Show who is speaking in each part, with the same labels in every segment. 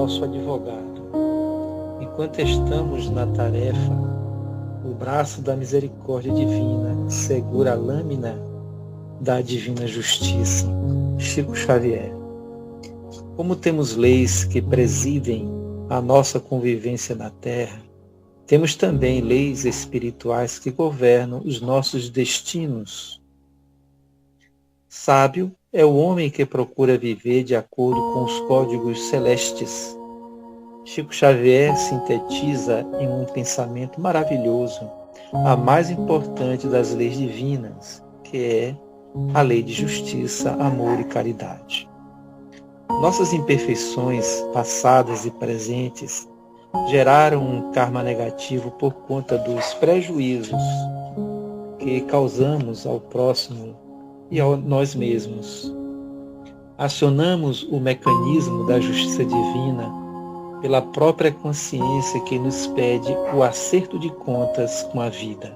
Speaker 1: nosso advogado. Enquanto estamos na tarefa, o braço da misericórdia divina segura a lâmina da divina justiça. Chico Xavier. Como temos leis que presidem a nossa convivência na Terra, temos também leis espirituais que governam os nossos destinos. Sábio é o homem que procura viver de acordo com os códigos celestes. Chico Xavier sintetiza em um pensamento maravilhoso a mais importante das leis divinas, que é a lei de justiça, amor e caridade. Nossas imperfeições passadas e presentes geraram um karma negativo por conta dos prejuízos que causamos ao próximo e a nós mesmos. Acionamos o mecanismo da justiça divina pela própria consciência que nos pede o acerto de contas com a vida.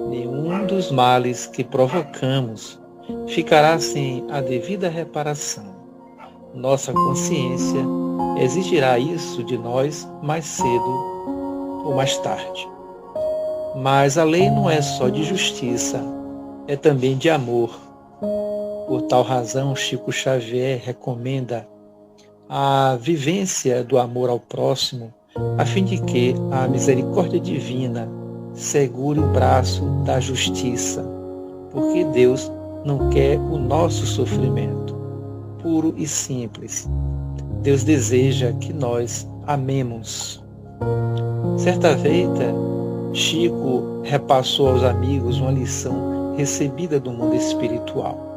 Speaker 1: Nenhum dos males que provocamos ficará sem a devida reparação. Nossa consciência exigirá isso de nós mais cedo ou mais tarde. Mas a lei não é só de justiça, é também de amor. Por tal razão, Chico Xavier recomenda a vivência do amor ao próximo, a fim de que a misericórdia divina segure o braço da justiça, porque Deus não quer o nosso sofrimento, puro e simples. Deus deseja que nós amemos. Certa feita, Chico repassou aos amigos uma lição recebida do mundo espiritual.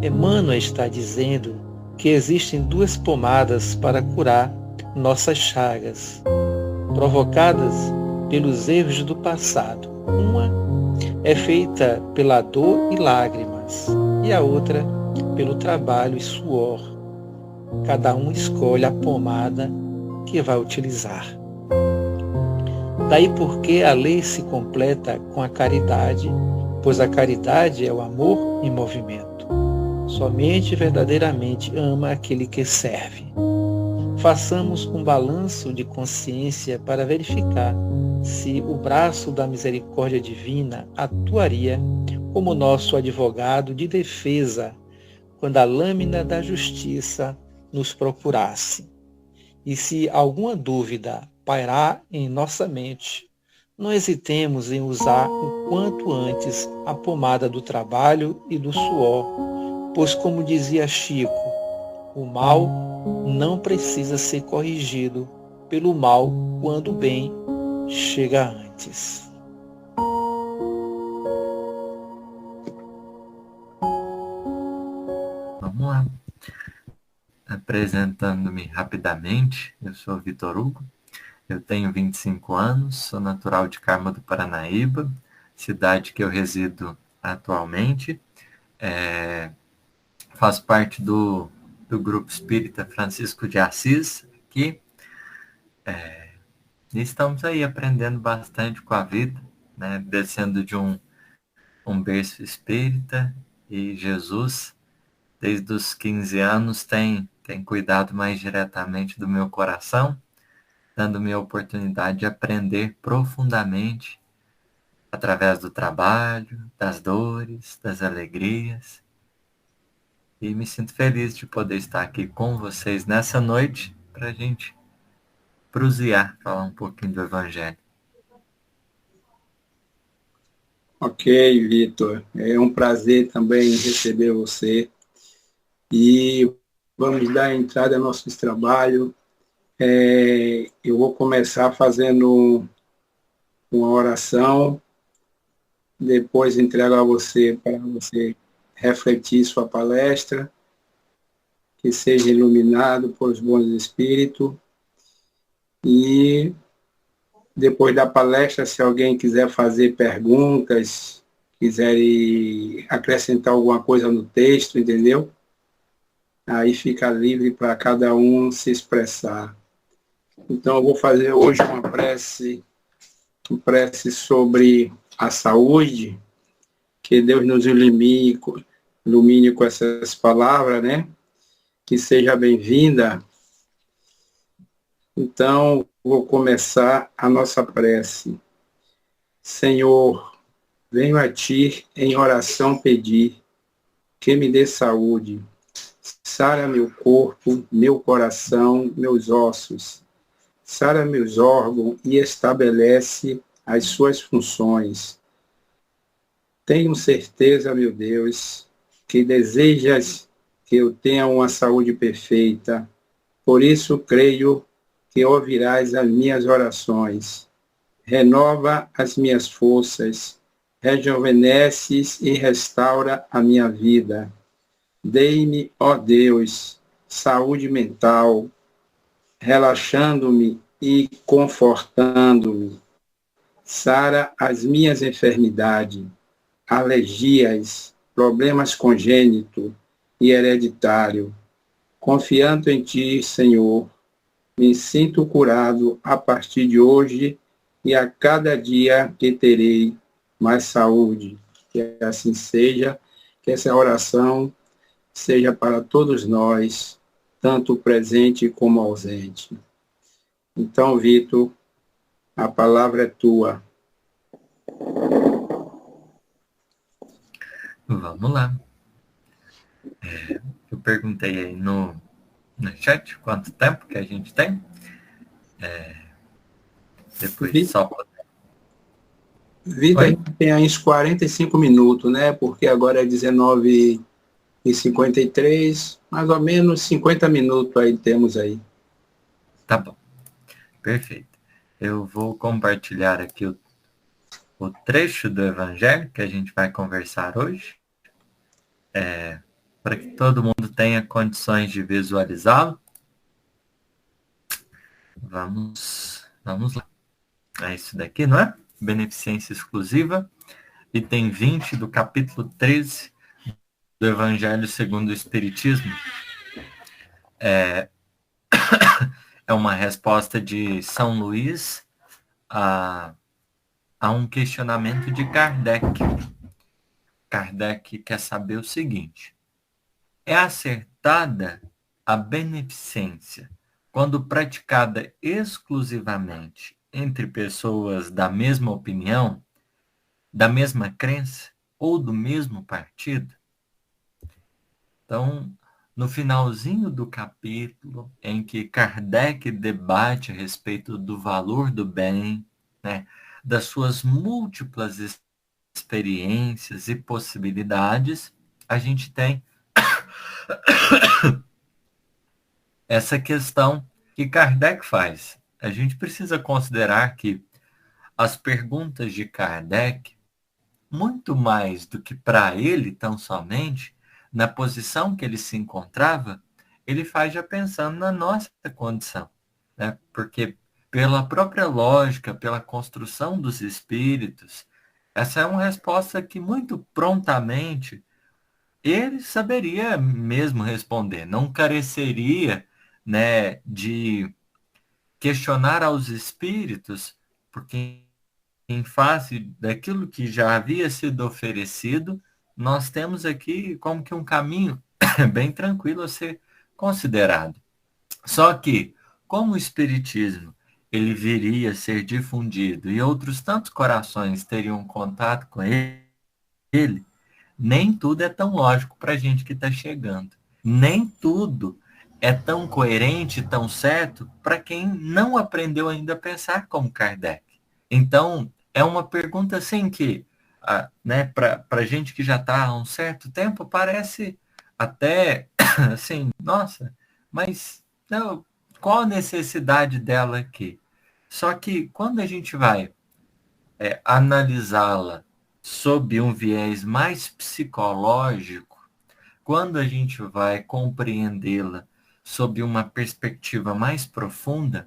Speaker 1: Emmanuel está dizendo que existem duas pomadas para curar nossas chagas, provocadas pelos erros do passado. Uma é feita pela dor e lágrimas, e a outra pelo trabalho e suor. Cada um escolhe a pomada que vai utilizar. Daí porque a lei se completa com a caridade, pois a caridade é o amor em movimento. Somente verdadeiramente ama aquele que serve. Façamos um balanço de consciência para verificar se o braço da misericórdia divina atuaria como nosso advogado de defesa quando a lâmina da justiça nos procurasse. E se alguma dúvida pairar em nossa mente, não hesitemos em usar o quanto antes a pomada do trabalho e do suor, pois, como dizia Chico, o mal não precisa ser corrigido pelo mal quando o bem chega antes.
Speaker 2: Vamos lá. Apresentando-me rapidamente, eu sou Vitor Hugo, eu tenho 25 anos, sou natural de Carmo do Paranaíba, cidade que eu resido atualmente. Faço parte do Grupo Espírita Francisco de Assis aqui. E estamos aí aprendendo bastante com a vida, né? Descendo de um berço espírita, e Jesus, desde os 15 anos, tem cuidado mais diretamente do meu coração, dando-me a oportunidade de aprender profundamente através do trabalho, das dores, das alegrias. E me sinto feliz de poder estar aqui com vocês nessa noite para a gente prosear, falar um pouquinho do Evangelho.
Speaker 3: Ok, Vitor. É um prazer também receber você. E vamos dar entrada ao nosso trabalho. Eu vou começar fazendo uma oração, depois entrego a você para você refletir sua palestra, que seja iluminado pelos bons espíritos. E depois da palestra, se alguém quiser fazer perguntas, quiser acrescentar alguma coisa no texto, entendeu? Aí fica livre para cada um se expressar. Então, eu vou fazer hoje uma prece sobre a saúde, que Deus nos ilumine com essas palavras, né? Que seja bem-vinda. Então, vou começar a nossa prece. Senhor, venho a Ti em oração pedir que me dê saúde. Sara meu corpo, meu coração, meus ossos. Sara meus órgãos e estabelece as suas funções. Tenho certeza, meu Deus, que desejas que eu tenha uma saúde perfeita. Por isso creio que ouvirás as minhas orações. Renova as minhas forças, rejuvenesces e restaura a minha vida. Dei-me, ó Deus, saúde mental, relaxando-me e confortando-me. Sara as minhas enfermidades, alergias, problemas congênitos e hereditários. Confiando em Ti, Senhor, me sinto curado a partir de hoje e a cada dia que terei mais saúde. Que assim seja, que essa oração seja para todos nós, tanto presente como ausente. Então, Vitor, a palavra é tua.
Speaker 2: Vamos lá. Eu perguntei aí no chat quanto tempo que a gente tem. Depois só...
Speaker 3: Vitor, a gente tem aí uns 45 minutos, né? Porque agora é 19h53, mais ou menos 50 minutos aí temos aí.
Speaker 2: Tá bom. Perfeito. Eu vou compartilhar aqui o trecho do Evangelho que a gente vai conversar hoje, para que todo mundo tenha condições de visualizá-lo. Vamos lá. É isso daqui, não é? Beneficência exclusiva. Item 20 do capítulo 13 do Evangelho segundo o Espiritismo. É uma resposta de São Luís a um questionamento de Kardec. Kardec quer saber o seguinte: é acertada a beneficência quando praticada exclusivamente entre pessoas da mesma opinião, da mesma crença ou do mesmo partido? Então, no finalzinho do capítulo, em que Kardec debate a respeito do valor do bem, né, das suas múltiplas experiências e possibilidades, a gente tem essa questão que Kardec faz. A gente precisa considerar que as perguntas de Kardec, muito mais do que para ele tão somente, na posição que ele se encontrava, ele faz já pensando na nossa condição, né? Porque pela própria lógica, pela construção dos espíritos, essa é uma resposta que muito prontamente ele saberia mesmo responder, não careceria, né, de questionar aos espíritos, porque em face daquilo que já havia sido oferecido, nós temos aqui como que um caminho bem tranquilo a ser considerado. Só que, como o Espiritismo ele viria a ser difundido e outros tantos corações teriam contato com ele, nem tudo é tão lógico para a gente que está chegando. Nem tudo é tão coerente, tão certo, para quem não aprendeu ainda a pensar como Kardec. Então, é uma pergunta assim que, né, para a gente que já está há um certo tempo, parece até assim, nossa, mas não, qual a necessidade dela aqui? Só que quando a gente vai analisá-la sob um viés mais psicológico, quando a gente vai compreendê-la sob uma perspectiva mais profunda,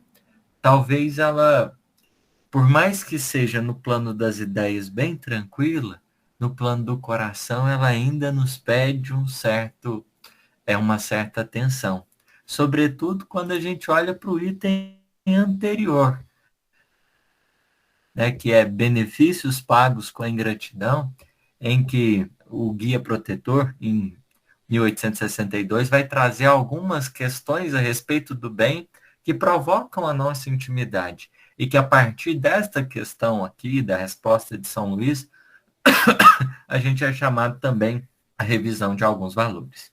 Speaker 2: talvez ela, por mais que seja no plano das ideias bem tranquila, no plano do coração ela ainda nos pede uma certa atenção. Sobretudo quando a gente olha para o item anterior, né, que é benefícios pagos com a ingratidão, em que o Guia Protetor, em 1862, vai trazer algumas questões a respeito do bem que provocam a nossa intimidade. E que a partir desta questão aqui, da resposta de São Luís, a gente é chamado também à revisão de alguns valores.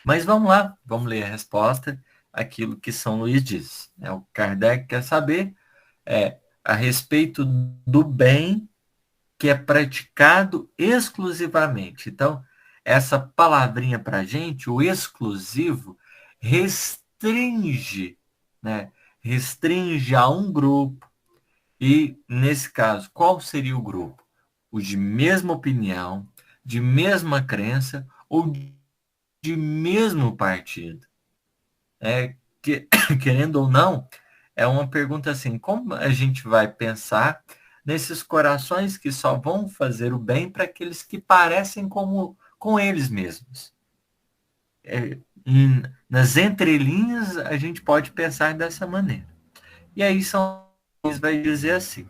Speaker 2: Mas vamos lá, vamos ler a resposta, aquilo que São Luís diz. O Kardec quer saber a respeito do bem que é praticado exclusivamente. Então, essa palavrinha para a gente, o exclusivo, restringe, né? Restringe a um grupo. E, nesse caso, qual seria o grupo? O de mesma opinião, de mesma crença ou de mesmo partido? Querendo ou não, é uma pergunta assim, como a gente vai pensar nesses corações que só vão fazer o bem para aqueles que parecem com eles mesmos? Nas entrelinhas, a gente pode pensar dessa maneira. E aí São Luís vai dizer assim,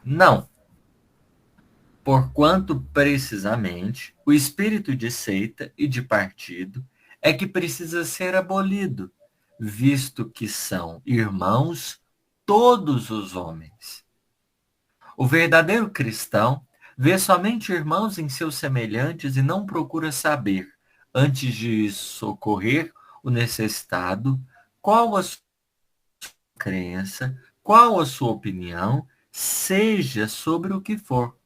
Speaker 2: não, porquanto precisamente o espírito de seita e de partido é que precisa ser abolido, visto que são irmãos todos os homens. O verdadeiro cristão vê somente irmãos em seus semelhantes e não procura saber, antes de socorrer o necessitado, qual a sua crença, qual a sua opinião, seja sobre o que for.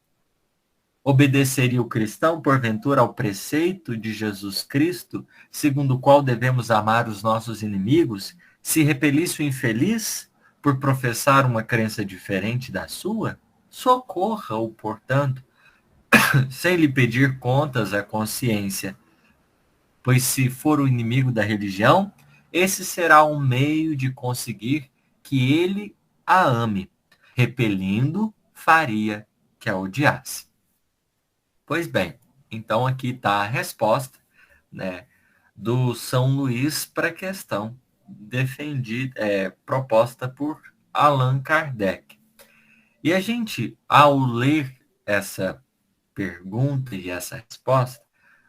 Speaker 2: Obedeceria o cristão, porventura, ao preceito de Jesus Cristo, segundo o qual devemos amar os nossos inimigos, se repelisse o infeliz por professar uma crença diferente da sua? Socorra-o, portanto, sem lhe pedir contas à consciência, pois se for o inimigo da religião, esse será um meio de conseguir que ele a ame, repelindo, faria que a odiasse. Pois bem, então aqui está a resposta, né, do São Luís para a questão proposta por Allan Kardec. E a gente, ao ler essa pergunta e essa resposta,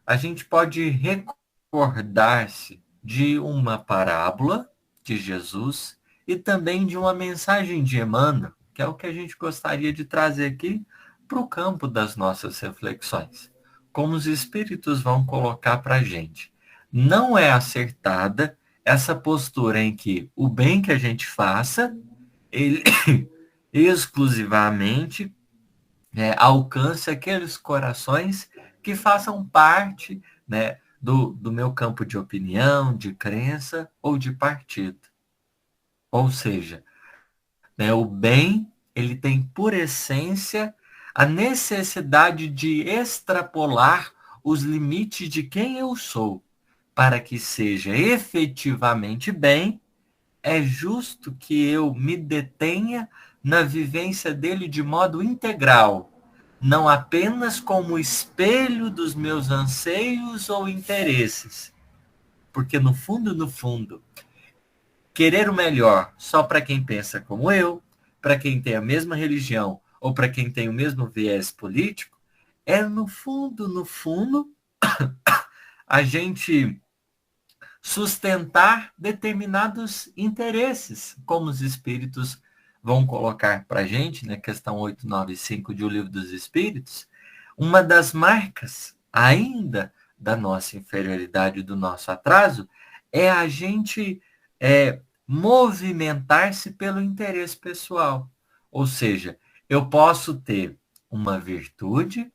Speaker 2: a gente pode recordar-se de uma parábola de Jesus e também de uma mensagem de Emmanuel, que é o que a gente gostaria de trazer aqui para o campo das nossas reflexões. Como os espíritos vão colocar para a gente. Não é acertada essa postura em que o bem que a gente faça, ele exclusivamente alcance aqueles corações que façam parte, né, do meu campo de opinião, de crença ou de partido. Ou seja, o bem, ele tem por essência a necessidade de extrapolar os limites de quem eu sou, para que seja efetivamente bem. É justo que eu me detenha na vivência dele de modo integral, não apenas como espelho dos meus anseios ou interesses. Porque no fundo, querer o melhor só para quem pensa como eu, para quem tem a mesma religião ou para quem tem o mesmo viés político, é no fundo, a gente sustentar determinados interesses, como os espíritos vão colocar para a gente, na questão 895 de O Livro dos Espíritos, uma das marcas ainda da nossa inferioridade, do nosso atraso, é a gente movimentar-se pelo interesse pessoal. Ou seja, eu posso ter uma virtude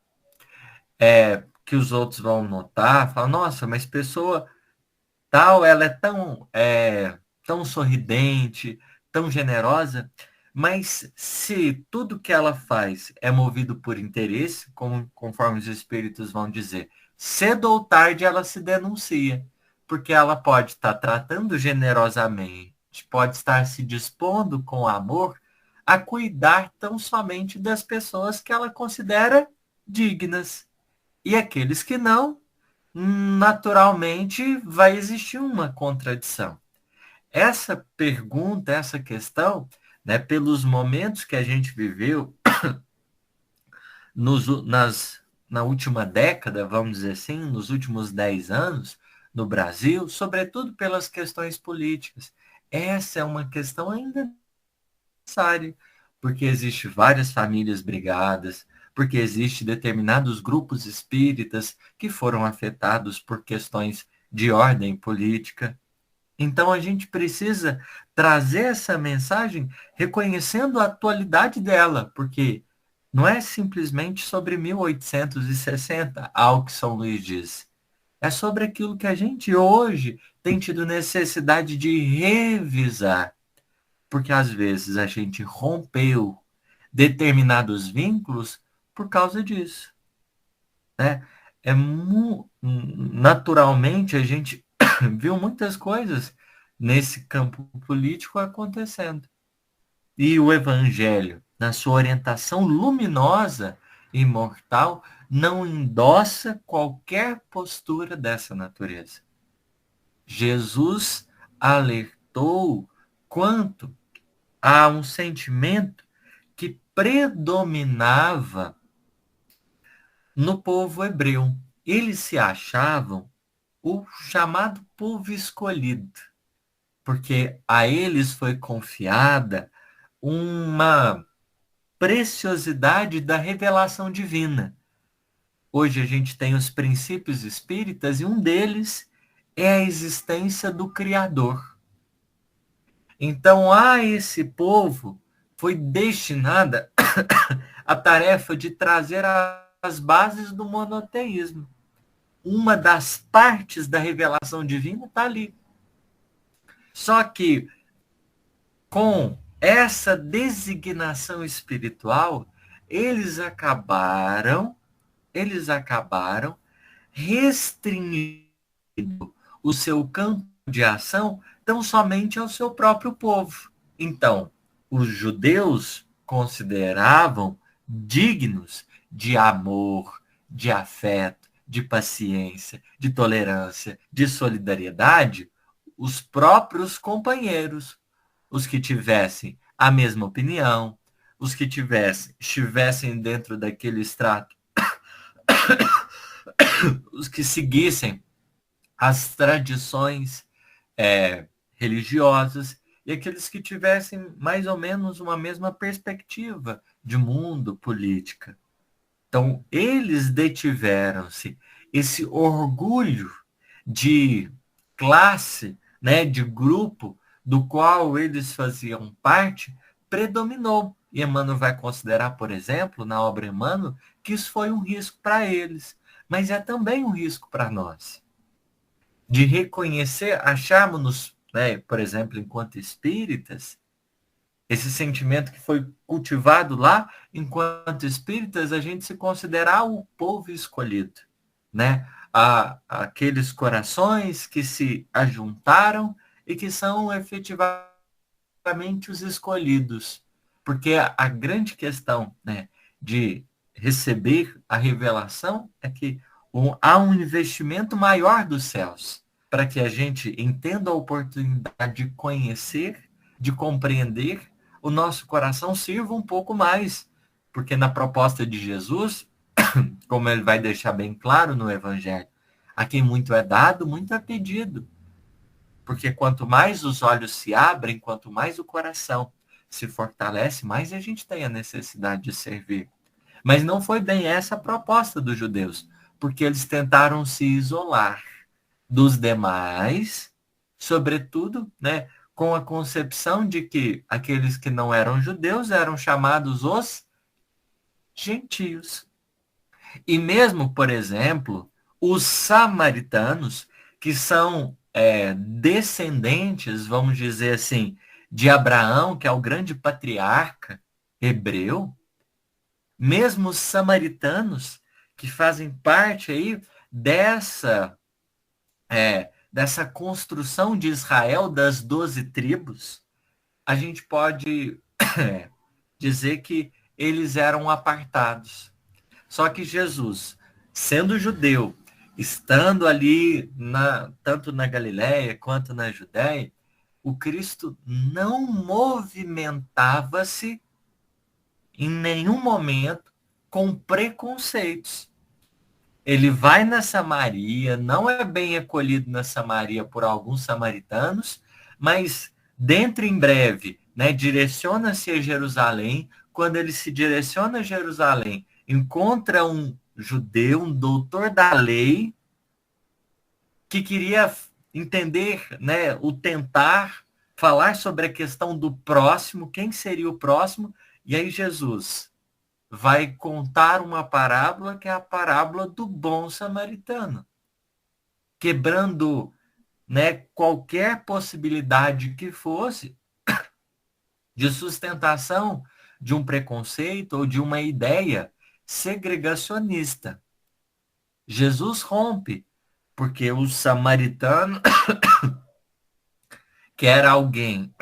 Speaker 2: que os outros vão notar, falar, nossa, mas pessoa tal, ela é tão sorridente, tão generosa, mas se tudo que ela faz é movido por interesse, conforme os espíritos vão dizer, cedo ou tarde ela se denuncia, porque ela pode estar tratando generosamente, pode estar se dispondo com amor a cuidar tão somente das pessoas que ela considera dignas. E aqueles que não, naturalmente vai existir uma contradição. Essa pergunta, essa questão, né, pelos momentos que a gente viveu na última década, vamos dizer assim, nos últimos 10 anos, no Brasil, sobretudo pelas questões políticas, essa é uma questão ainda necessária, porque existe várias famílias brigadas, porque existe determinados grupos espíritas que foram afetados por questões de ordem política. Então a gente precisa trazer essa mensagem reconhecendo a atualidade dela, porque não é simplesmente sobre 1860, ao que São Luís diz. É sobre aquilo que a gente hoje tem tido necessidade de revisar, porque às vezes a gente rompeu determinados vínculos por causa disso, né? Naturalmente a gente viu muitas coisas nesse campo político acontecendo. E o Evangelho, na sua orientação luminosa e imortal, não endossa qualquer postura dessa natureza. Jesus alertou quanto a um sentimento que predominava no povo hebreu. Eles se achavam o chamado povo escolhido, porque a eles foi confiada uma preciosidade da revelação divina. Hoje a gente tem os princípios espíritas e um deles é a existência do Criador. Então, a esse povo foi destinada a tarefa de trazer as bases do monoteísmo. Uma das partes da revelação divina está ali. Só que, com essa designação espiritual, eles acabaram restringindo o seu campo de ação tão somente ao seu próprio povo. Então, os judeus consideravam dignos de amor, de afeto, de paciência, de tolerância, de solidariedade, os próprios companheiros, os que tivessem a mesma opinião, os que estivessem dentro daquele extrato, os que seguissem as tradições religiosas e aqueles que tivessem mais ou menos uma mesma perspectiva de mundo, política. Então, eles detiveram-se esse orgulho de classe, né, de grupo do qual eles faziam parte, predominou. E Emmanuel vai considerar, por exemplo, na obra Emmanuel, que isso foi um risco para eles, mas é também um risco para nós. De reconhecer, acharmos-nos, né, por exemplo, enquanto espíritas, esse sentimento que foi cultivado lá, enquanto espíritas, a gente se considerar o povo escolhido, né? Aqueles corações que se ajuntaram e que são efetivamente os escolhidos. Porque a grande questão, né, de receber a revelação é que há um investimento maior dos céus para que a gente entenda a oportunidade de conhecer, de compreender, o nosso coração sirva um pouco mais. Porque na proposta de Jesus, como ele vai deixar bem claro no Evangelho, a quem muito é dado, muito é pedido. Porque quanto mais os olhos se abrem, quanto mais o coração se fortalece, mais a gente tem a necessidade de servir. Mas não foi bem essa a proposta dos judeus, porque eles tentaram se isolar dos demais, sobretudo, né, com a concepção de que aqueles que não eram judeus eram chamados os gentios. E mesmo, por exemplo, os samaritanos, que são descendentes, vamos dizer assim, de Abraão, que é o grande patriarca hebreu, mesmo os samaritanos, que fazem parte aí dessa construção de Israel, das 12 tribos, a gente pode dizer que eles eram apartados. Só que Jesus, sendo judeu, estando ali tanto na Galiléia quanto na Judéia, o Cristo não movimentava-se em nenhum momento com preconceitos. Ele vai na Samaria, não é bem acolhido na Samaria por alguns samaritanos, mas dentro em breve, né, direciona-se a Jerusalém. Quando ele se direciona a Jerusalém, encontra um judeu, um doutor da lei, que queria entender, né, o tentar falar sobre a questão do próximo, quem seria o próximo, e aí Jesus vai contar uma parábola que é a parábola do bom samaritano, quebrando, né, qualquer possibilidade que fosse de sustentação de um preconceito ou de uma ideia segregacionista. Jesus rompe, porque o samaritano, que era alguém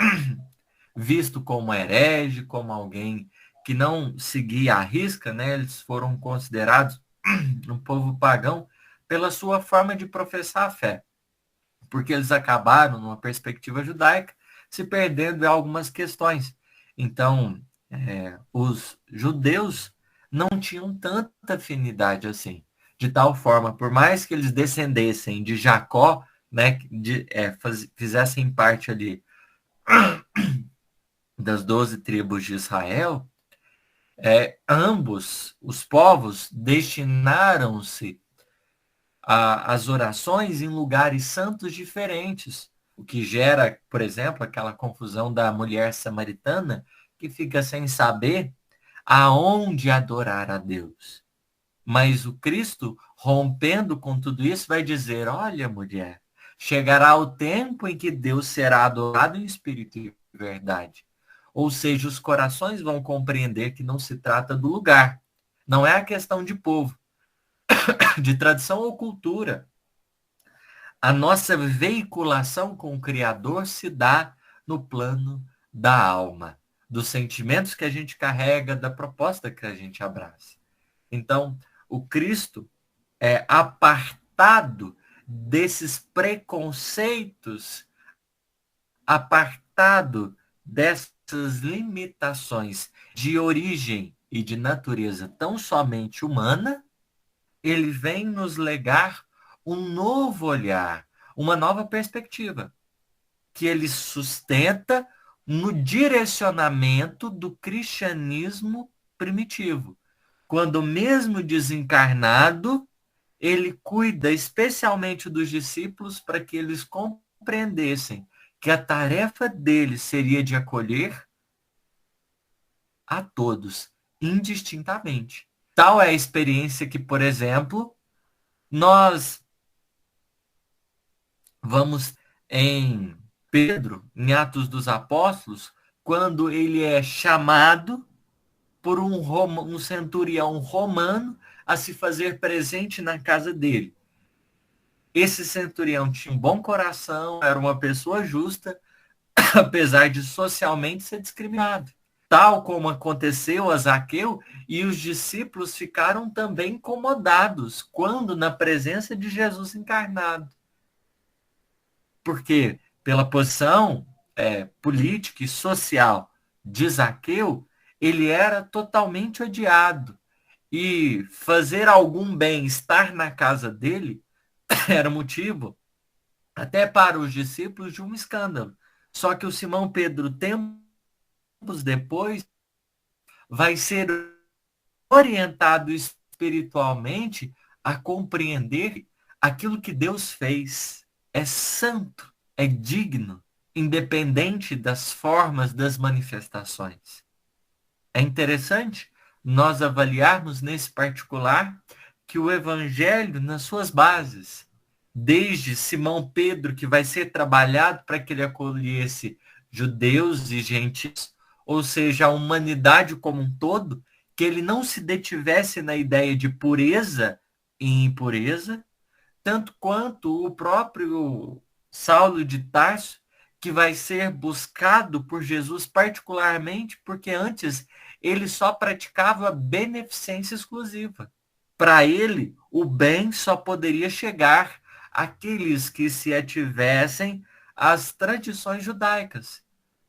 Speaker 2: visto como herege, como alguém que não seguia a risca, né? Eles foram considerados um povo pagão pela sua forma de professar a fé, porque eles acabaram, numa perspectiva judaica, se perdendo em algumas questões. Então, os judeus não tinham tanta afinidade assim, de tal forma, por mais que eles descendessem de Jacó, né, fizessem parte ali das 12 tribos de Israel, ambos os povos destinaram-se as orações em lugares santos diferentes, o que gera, por exemplo, aquela confusão da mulher samaritana, que fica sem saber aonde adorar a Deus. Mas o Cristo, rompendo com tudo isso, vai dizer: olha, mulher, chegará o tempo em que Deus será adorado em espírito e verdade. Ou seja, os corações vão compreender que não se trata do lugar. Não é a questão de povo, de tradição ou cultura. A nossa veiculação com o Criador se dá no plano da alma, dos sentimentos que a gente carrega, da proposta que a gente abraça. Então, o Cristo é apartado desses preconceitos, apartado dessas limitações de origem e de natureza tão somente humana, ele vem nos legar um novo olhar, uma nova perspectiva, que ele sustenta no direcionamento do cristianismo primitivo. Quando mesmo desencarnado, ele cuida especialmente dos discípulos para que eles compreendessem que a tarefa dele seria de acolher a todos, indistintamente. Tal é a experiência que, por exemplo, nós vamos em Pedro, em Atos dos Apóstolos, quando ele é chamado por um centurião romano a se fazer presente na casa dele. Esse centurião tinha um bom coração, era uma pessoa justa, apesar de socialmente ser discriminado. Tal como aconteceu a Zaqueu, e os discípulos ficaram também incomodados quando na presença de Jesus encarnado. Porque pela posição política e social de Zaqueu, ele era totalmente odiado. E fazer algum bem, estar na casa dele, era motivo até para os discípulos de um escândalo. Só que o Simão Pedro, tempos depois, vai ser orientado espiritualmente a compreender aquilo que Deus fez. É santo, é digno, independente das formas das manifestações. É interessante nós avaliarmos nesse particular que o Evangelho, nas suas bases, desde Simão Pedro, que vai ser trabalhado para que ele acolhesse judeus e gentios, ou seja, a humanidade como um todo, que ele não se detivesse na ideia de pureza e impureza, tanto quanto o próprio Saulo de Tarso, que vai ser buscado por Jesus particularmente porque antes ele só praticava beneficência exclusiva. Para ele, o bem só poderia chegar àqueles que se ativessem às tradições judaicas.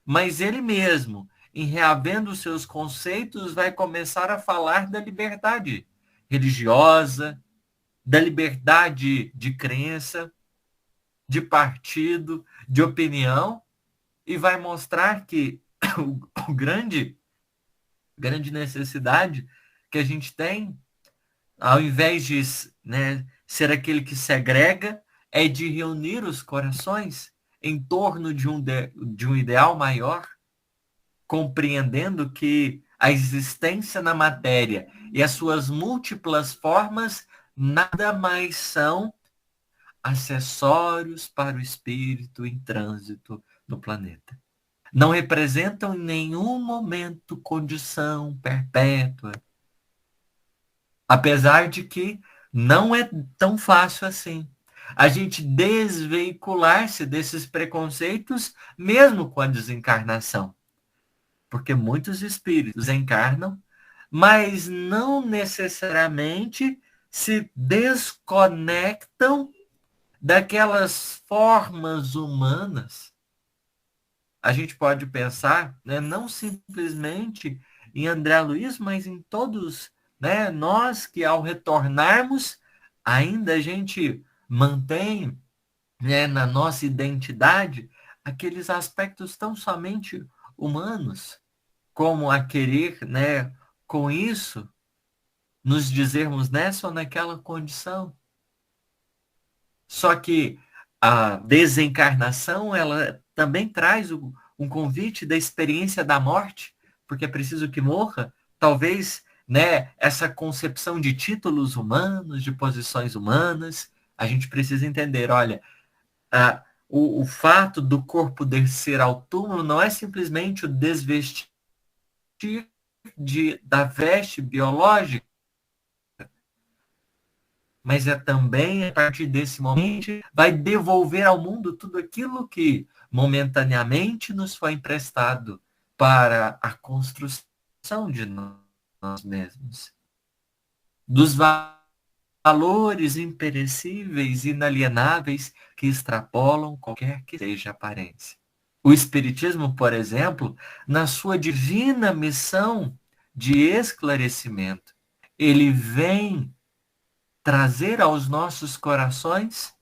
Speaker 2: Mas ele mesmo, em reavendo seus conceitos, vai começar a falar da liberdade religiosa, da liberdade de crença, de partido, de opinião, e vai mostrar que o grande necessidade que a gente tem, ao invés de, né, ser aquele que segrega, é de reunir os corações em torno de um ideal maior, compreendendo que a existência na matéria e as suas múltiplas formas nada mais são acessórios para o espírito em trânsito no planeta. Não representam em nenhum momento condição perpétua. Apesar de que não é tão fácil assim a gente desveicular-se desses preconceitos mesmo com a desencarnação. Porque muitos espíritos encarnam, mas não necessariamente se desconectam daquelas formas humanas. A gente pode pensar, né, não simplesmente em André Luiz, mas em todos, né, nós que ao retornarmos, ainda a gente mantém, né, na nossa identidade aqueles aspectos tão somente humanos, como a querer, né, com isso, nos dizermos nessa ou naquela condição. Só que a desencarnação, ela também traz um convite da experiência da morte, porque é preciso que morra, talvez, né, essa concepção de títulos humanos, de posições humanas, a gente precisa entender, olha, o fato do corpo descer ao túmulo não é simplesmente o desvestir da veste biológica, mas é também, a partir desse momento, vai devolver ao mundo tudo aquilo que momentaneamente nos foi emprestado para a construção de nós mesmos. Dos valores imperecíveis, inalienáveis, que extrapolam qualquer que seja a aparência. O Espiritismo, por exemplo, na sua divina missão de esclarecimento, ele vem trazer aos nossos corações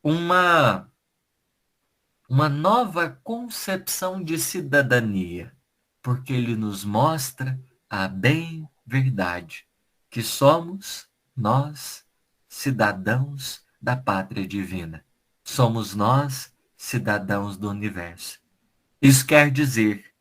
Speaker 2: uma nova concepção de cidadania, porque ele nos mostra a bem verdade, que somos nós, cidadãos da pátria divina. Somos nós, cidadãos do universo. Isso quer dizer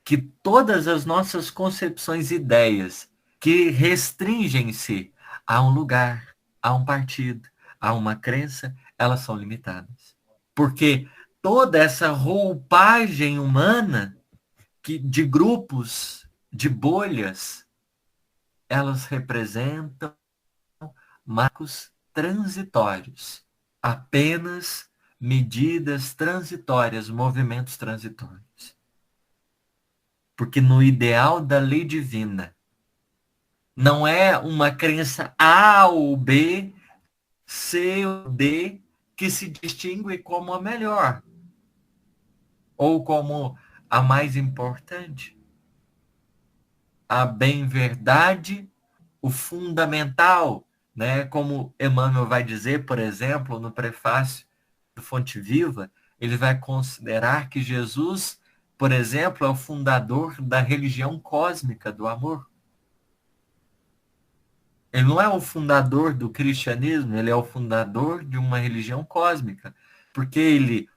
Speaker 2: que todas as nossas concepções e ideias que restringem-se a um lugar, a um partido, a uma crença, elas são limitadas. Porque toda essa roupagem humana de grupos, de bolhas, elas representam marcos transitórios, apenas medidas transitórias, movimentos transitórios. Porque no ideal da lei divina, não é uma crença A ou B, C ou D, que se distingue como a melhor, ou como a mais importante. A bem-verdade, o fundamental, né? Como Emmanuel vai dizer, por exemplo, no prefácio do Fonte Viva, ele vai considerar que Jesus, por exemplo, é o fundador da religião cósmica do amor. Ele não é o fundador do cristianismo, ele é o fundador de uma religião cósmica, porque ele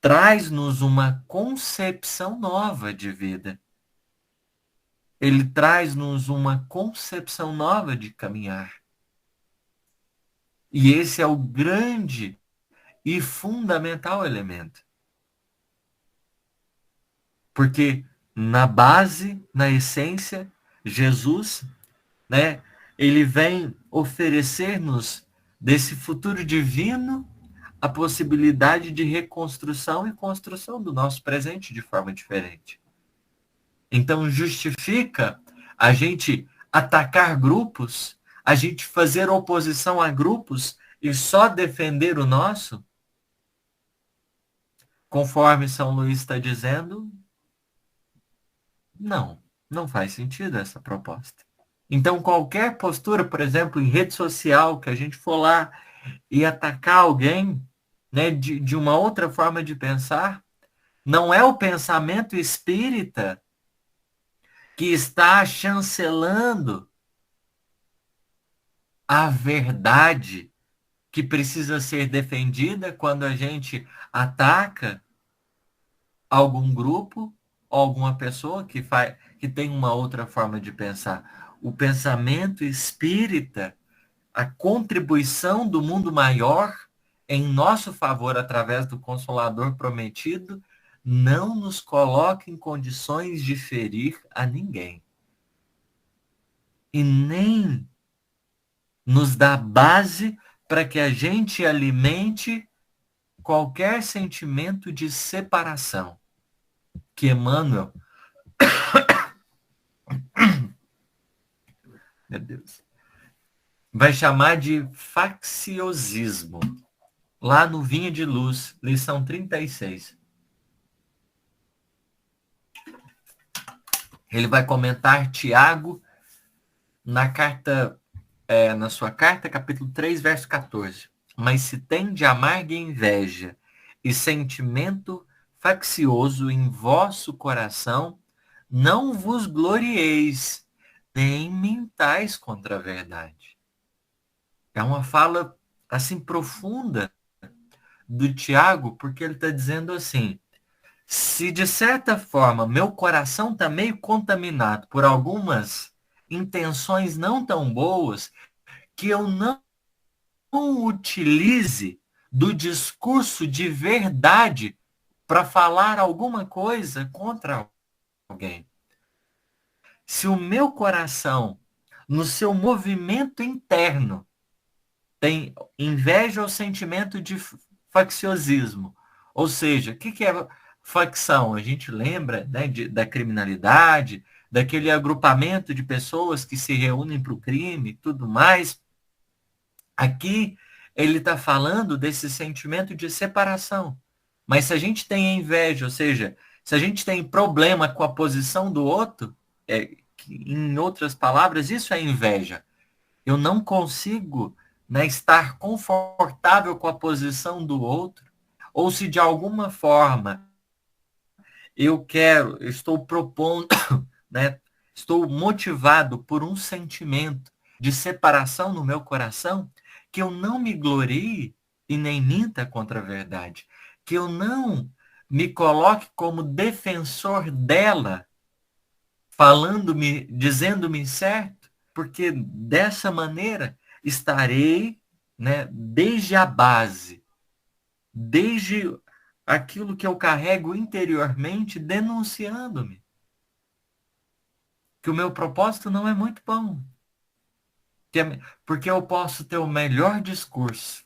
Speaker 2: traz-nos uma concepção nova de vida. Ele traz-nos uma concepção nova de caminhar. E esse é o grande e fundamental elemento. Porque na base, na essência, Jesus, né, ele vem oferecer-nos desse futuro divino a possibilidade de reconstrução e construção do nosso presente de forma diferente. Então justifica a gente atacar grupos, a gente fazer oposição a grupos e só defender o nosso? Conforme São Luís está dizendo, não faz sentido essa proposta. Então, qualquer postura, por exemplo, em rede social, que a gente for lá e atacar alguém, né, de uma outra forma de pensar. Não é o pensamento espírita que está chancelando a verdade que precisa ser defendida quando a gente ataca algum grupo ou alguma pessoa que tem uma outra forma de pensar. O pensamento espírita, a contribuição do mundo maior em nosso favor através do Consolador prometido, não nos coloca em condições de ferir a ninguém. E nem nos dá base para que a gente alimente qualquer sentimento de separação. Que Emmanuel, meu Deus, vai chamar de facciosismo. Lá no Vinha de Luz, lição 36. Ele vai comentar Tiago na sua carta, capítulo 3, verso 14. Mas se tem de amarga inveja e sentimento faccioso em vosso coração, não vos glorieis, nem mentais contra a verdade. É uma fala assim profunda do Tiago, porque ele está dizendo assim: se de certa forma meu coração está meio contaminado por algumas intenções não tão boas, que eu não utilize do discurso de verdade para falar alguma coisa contra alguém. Se o meu coração, no seu movimento interno, tem inveja ou sentimento de facciosismo, ou seja, o que é facção? A gente lembra, né, da criminalidade, daquele agrupamento de pessoas que se reúnem para o crime e tudo mais. Aqui ele está falando desse sentimento de separação. Mas se a gente tem inveja, ou seja, se a gente tem problema com a posição do outro, em outras palavras, isso é inveja. Eu não consigo, né, estar confortável com a posição do outro, ou se de alguma forma eu estou propondo, né, estou motivado por um sentimento de separação no meu coração, que eu não me glorie e nem minta contra a verdade, que eu não me coloque como defensor dela, falando-me, dizendo-me certo, porque dessa maneira estarei, né, desde a base, desde aquilo que eu carrego interiormente, denunciando-me. Que o meu propósito não é muito bom. Porque eu posso ter o melhor discurso.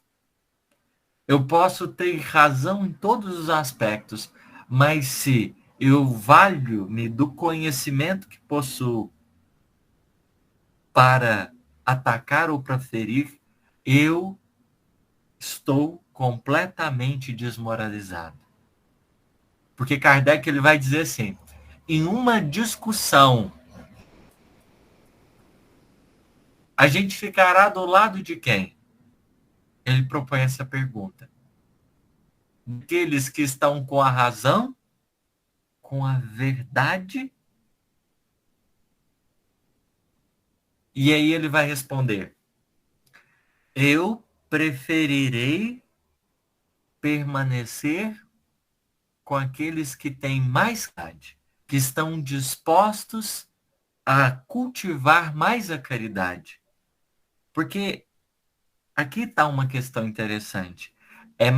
Speaker 2: Eu posso ter razão em todos os aspectos. Mas se eu valho-me do conhecimento que possuo para atacar ou para ferir, eu estou completamente desmoralizado. Porque Kardec ele vai dizer assim, em uma discussão, a gente ficará do lado de quem? Ele propõe essa pergunta. Aqueles que estão com a razão, com a verdade? E aí ele vai responder, eu preferirei permanecer com aqueles que têm mais caridade, que estão dispostos a cultivar mais a caridade. Porque aqui está uma questão interessante. É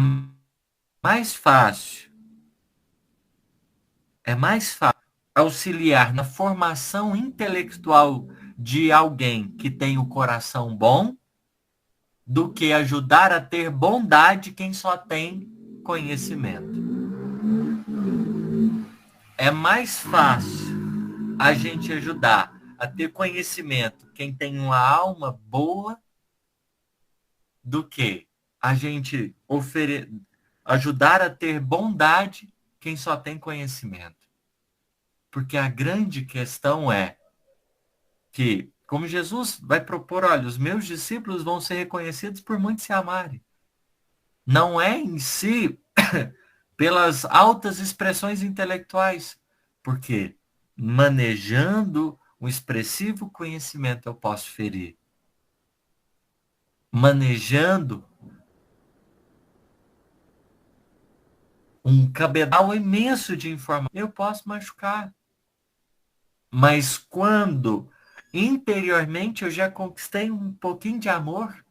Speaker 2: mais fácil auxiliar na formação intelectual de alguém que tem o coração bom do que ajudar a ter bondade quem só tem conhecimento. É mais fácil a gente ajudar a ter conhecimento quem tem uma alma boa do que a gente ajudar a ter bondade quem só tem conhecimento. Porque a grande questão é que, como Jesus vai propor, olha, os meus discípulos vão ser reconhecidos por muito se amarem. não é em si pelas altas expressões intelectuais, porque manejando um expressivo conhecimento eu posso ferir. Manejando um cabedal imenso de informação, eu posso machucar. Mas quando interiormente eu já conquistei um pouquinho de amor,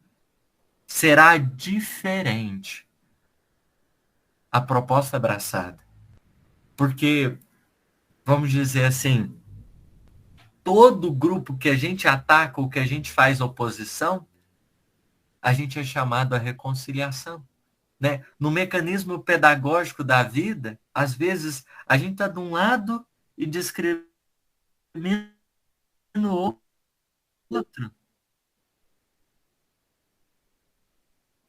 Speaker 2: será diferente a proposta abraçada. Porque, vamos dizer assim, todo grupo que a gente ataca ou que a gente faz oposição, a gente é chamado à reconciliação. Né? No mecanismo pedagógico da vida, às vezes a gente está de um lado e discrimina o outro.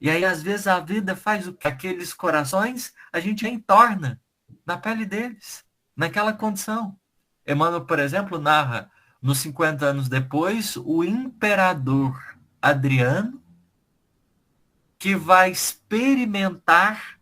Speaker 2: E aí, às vezes, a vida faz o que? Aqueles corações, a gente entorna na pele deles, naquela condição. Emmanuel, por exemplo, narra, nos 50 anos depois, o imperador Adriano, que vai experimentar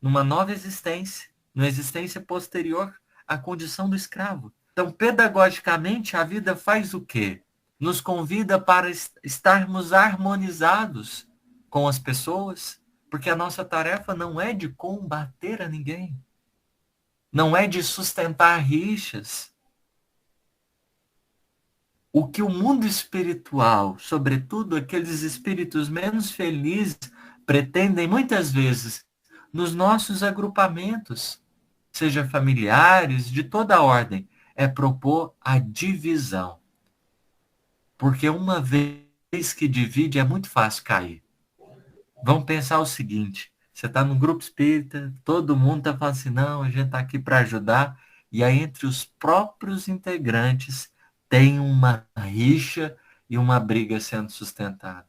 Speaker 2: numa nova existência, numa existência posterior à condição do escravo. Então, pedagogicamente, a vida faz o quê? Nos convida para estarmos harmonizados com as pessoas, porque a nossa tarefa não é de combater a ninguém, não é de sustentar rixas. O que o mundo espiritual, sobretudo aqueles espíritos menos felizes, pretendem muitas vezes nos nossos agrupamentos, seja familiares, de toda ordem, é propor a divisão. Porque uma vez que divide, é muito fácil cair. Vamos pensar o seguinte, você está num grupo espírita, todo mundo está falando assim, não, a gente está aqui para ajudar, e aí entre os próprios integrantes tem uma rixa e uma briga sendo sustentada.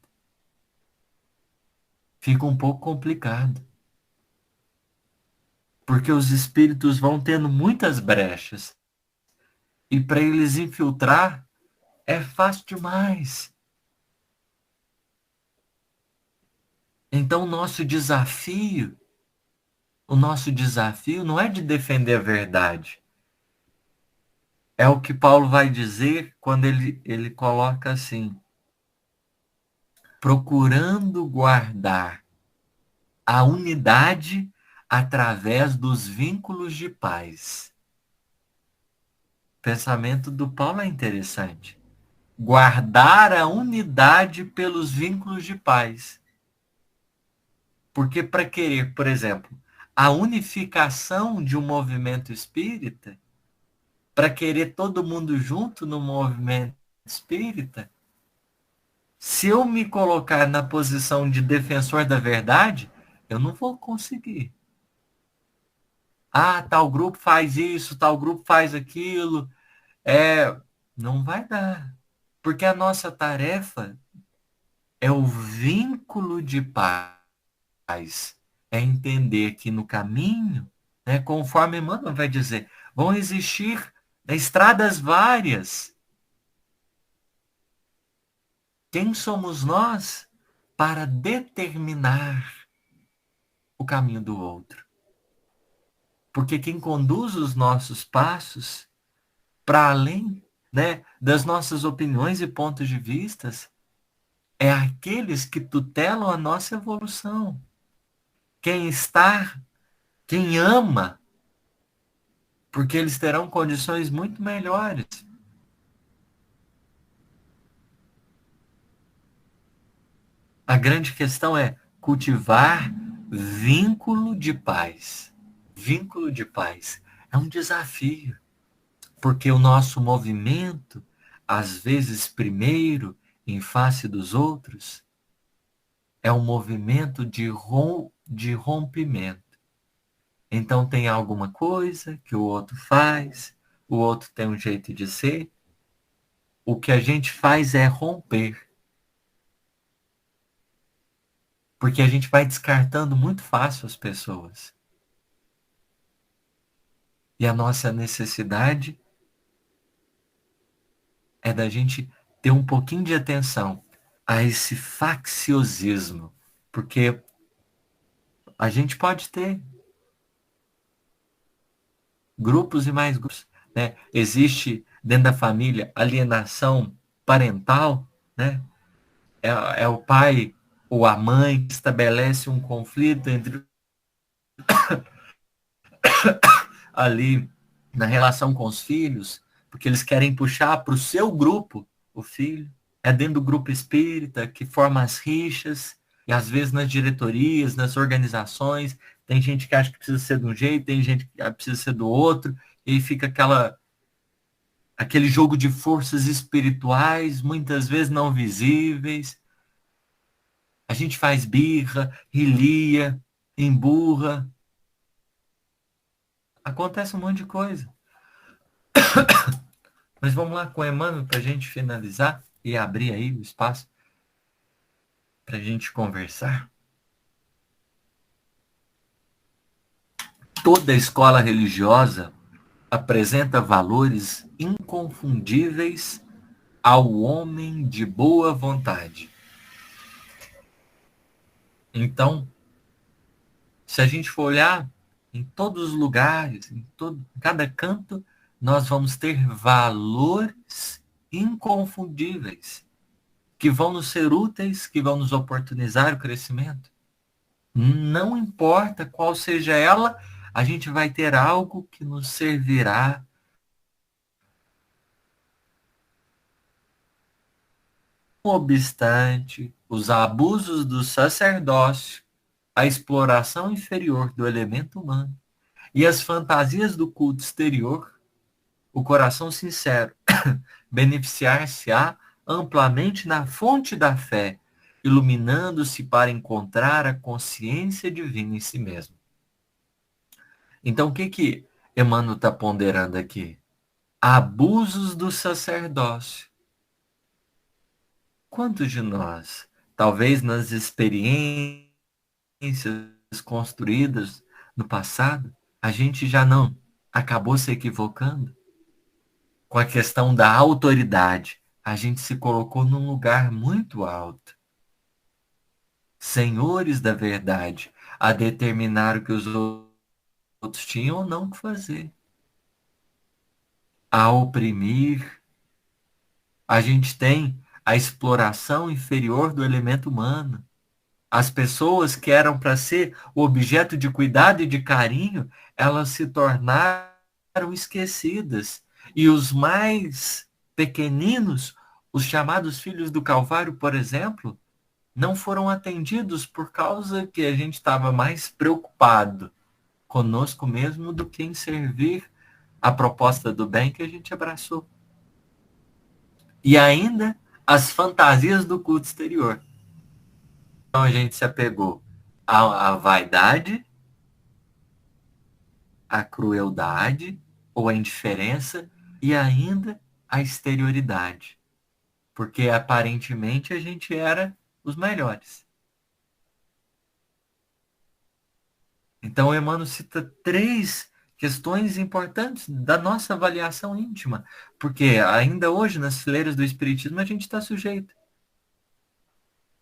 Speaker 2: Fica um pouco complicado. Porque os espíritos vão tendo muitas brechas. E para eles infiltrar, é fácil demais. Então o nosso desafio não é de defender a verdade. É o que Paulo vai dizer quando ele coloca assim, procurando guardar a unidade através dos vínculos de paz. O pensamento do Paulo é interessante. Guardar a unidade pelos vínculos de paz. Porque para querer, por exemplo, a unificação de um movimento espírita, para querer todo mundo junto no movimento espírita, se eu me colocar na posição de defensor da verdade, eu não vou conseguir. Ah, tal grupo faz isso, tal grupo faz aquilo. Não vai dar. Porque a nossa tarefa é o vínculo de paz. É entender que no caminho, né, conforme Emmanuel vai dizer, vão existir estradas várias. Quem somos nós para determinar o caminho do outro? Porque quem conduz os nossos passos para além, né, das nossas opiniões e pontos de vistas é aqueles que tutelam a nossa evolução. Quem ama, porque eles terão condições muito melhores. A grande questão é cultivar vínculo de paz. Vínculo de paz é um desafio, porque o nosso movimento, às vezes primeiro, em face dos outros, é um movimento de rompimento. Então tem alguma coisa que o outro faz, o outro tem um jeito de ser. O que a gente faz é romper. Porque a gente vai descartando muito fácil as pessoas. E a nossa necessidade é da gente ter um pouquinho de atenção a esse facciosismo, porque a gente pode ter grupos e mais grupos, né? Existe dentro da família alienação parental, né? É o pai ou a mãe que estabelece um conflito entre ali na relação com os filhos, porque eles querem puxar para o seu grupo o filho. É dentro do grupo espírita que forma as rixas, e às vezes nas diretorias, nas organizações, tem gente que acha que precisa ser de um jeito, tem gente que precisa ser do outro, e aí fica aquele jogo de forças espirituais, muitas vezes não visíveis. A gente faz birra, rilia, emburra. Acontece um monte de coisa. Mas vamos lá com o Emmanuel para a gente finalizar e abrir aí o espaço para a gente conversar. Toda escola religiosa apresenta valores inconfundíveis ao homem de boa vontade. Então, se a gente for olhar em todos os lugares, em cada canto, nós vamos ter valores inconfundíveis que vão nos ser úteis, que vão nos oportunizar o crescimento. Não importa qual seja ela, a gente vai ter algo que nos servirá. Não obstante os abusos do sacerdócio, a exploração inferior do elemento humano e as fantasias do culto exterior, o coração sincero beneficiar-se-á amplamente na fonte da fé, iluminando-se para encontrar a consciência divina em si mesmo. Então, o que Emmanuel está ponderando aqui? Abusos do sacerdócio. Quantos de nós, talvez nas experiências construídas no passado, a gente já não acabou se equivocando? Com a questão da autoridade, a gente se colocou num lugar muito alto. Senhores da verdade, a determinar o que os outros tinham ou não que fazer. A oprimir. A gente tem a exploração inferior do elemento humano. As pessoas que eram para ser o objeto de cuidado e de carinho, elas se tornaram esquecidas. E os mais pequeninos, os chamados filhos do Calvário, por exemplo, não foram atendidos por causa que a gente estava mais preocupado conosco mesmo do que em servir a proposta do bem que a gente abraçou. E ainda as fantasias do culto exterior. Então a gente se apegou à vaidade, à crueldade ou à indiferença e ainda à exterioridade. Porque aparentemente a gente era os melhores. Então Emmanuel cita 3 questões importantes da nossa avaliação íntima, porque ainda hoje nas fileiras do Espiritismo a gente está sujeito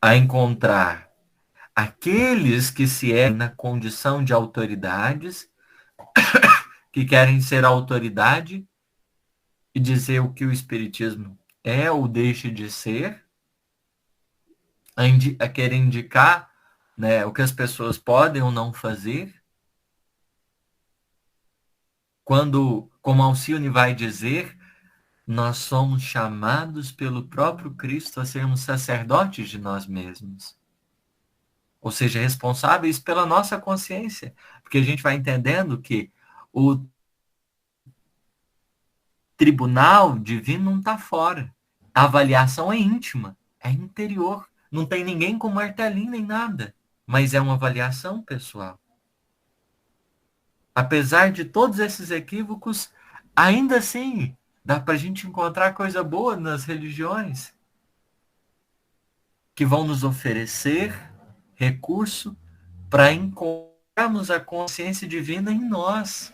Speaker 2: a encontrar aqueles que se erguem na condição de autoridades, que querem ser autoridade e dizer o que o Espiritismo é ou deixa de ser, a querer indicar, né, o que as pessoas podem ou não fazer, quando, como Alcione vai dizer, nós somos chamados pelo próprio Cristo a sermos sacerdotes de nós mesmos. Ou seja, responsáveis pela nossa consciência. Porque a gente vai entendendo que o tribunal divino não está fora. A avaliação é íntima, é interior. Não tem ninguém com martelinho nem nada. Mas é uma avaliação pessoal. Apesar de todos esses equívocos, ainda assim, dá para a gente encontrar coisa boa nas religiões que vão nos oferecer recurso para encontrarmos a consciência divina em nós,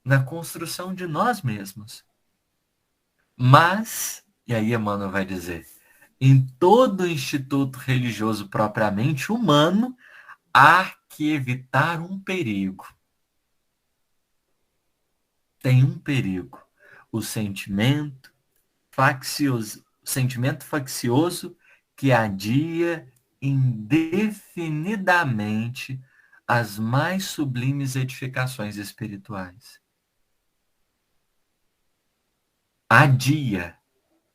Speaker 2: na construção de nós mesmos. Mas, e aí Emmanuel vai dizer, em todo instituto religioso propriamente humano, há que evitar um perigo. Tem um perigo. O sentimento faccioso que adia indefinidamente as mais sublimes edificações espirituais. Adia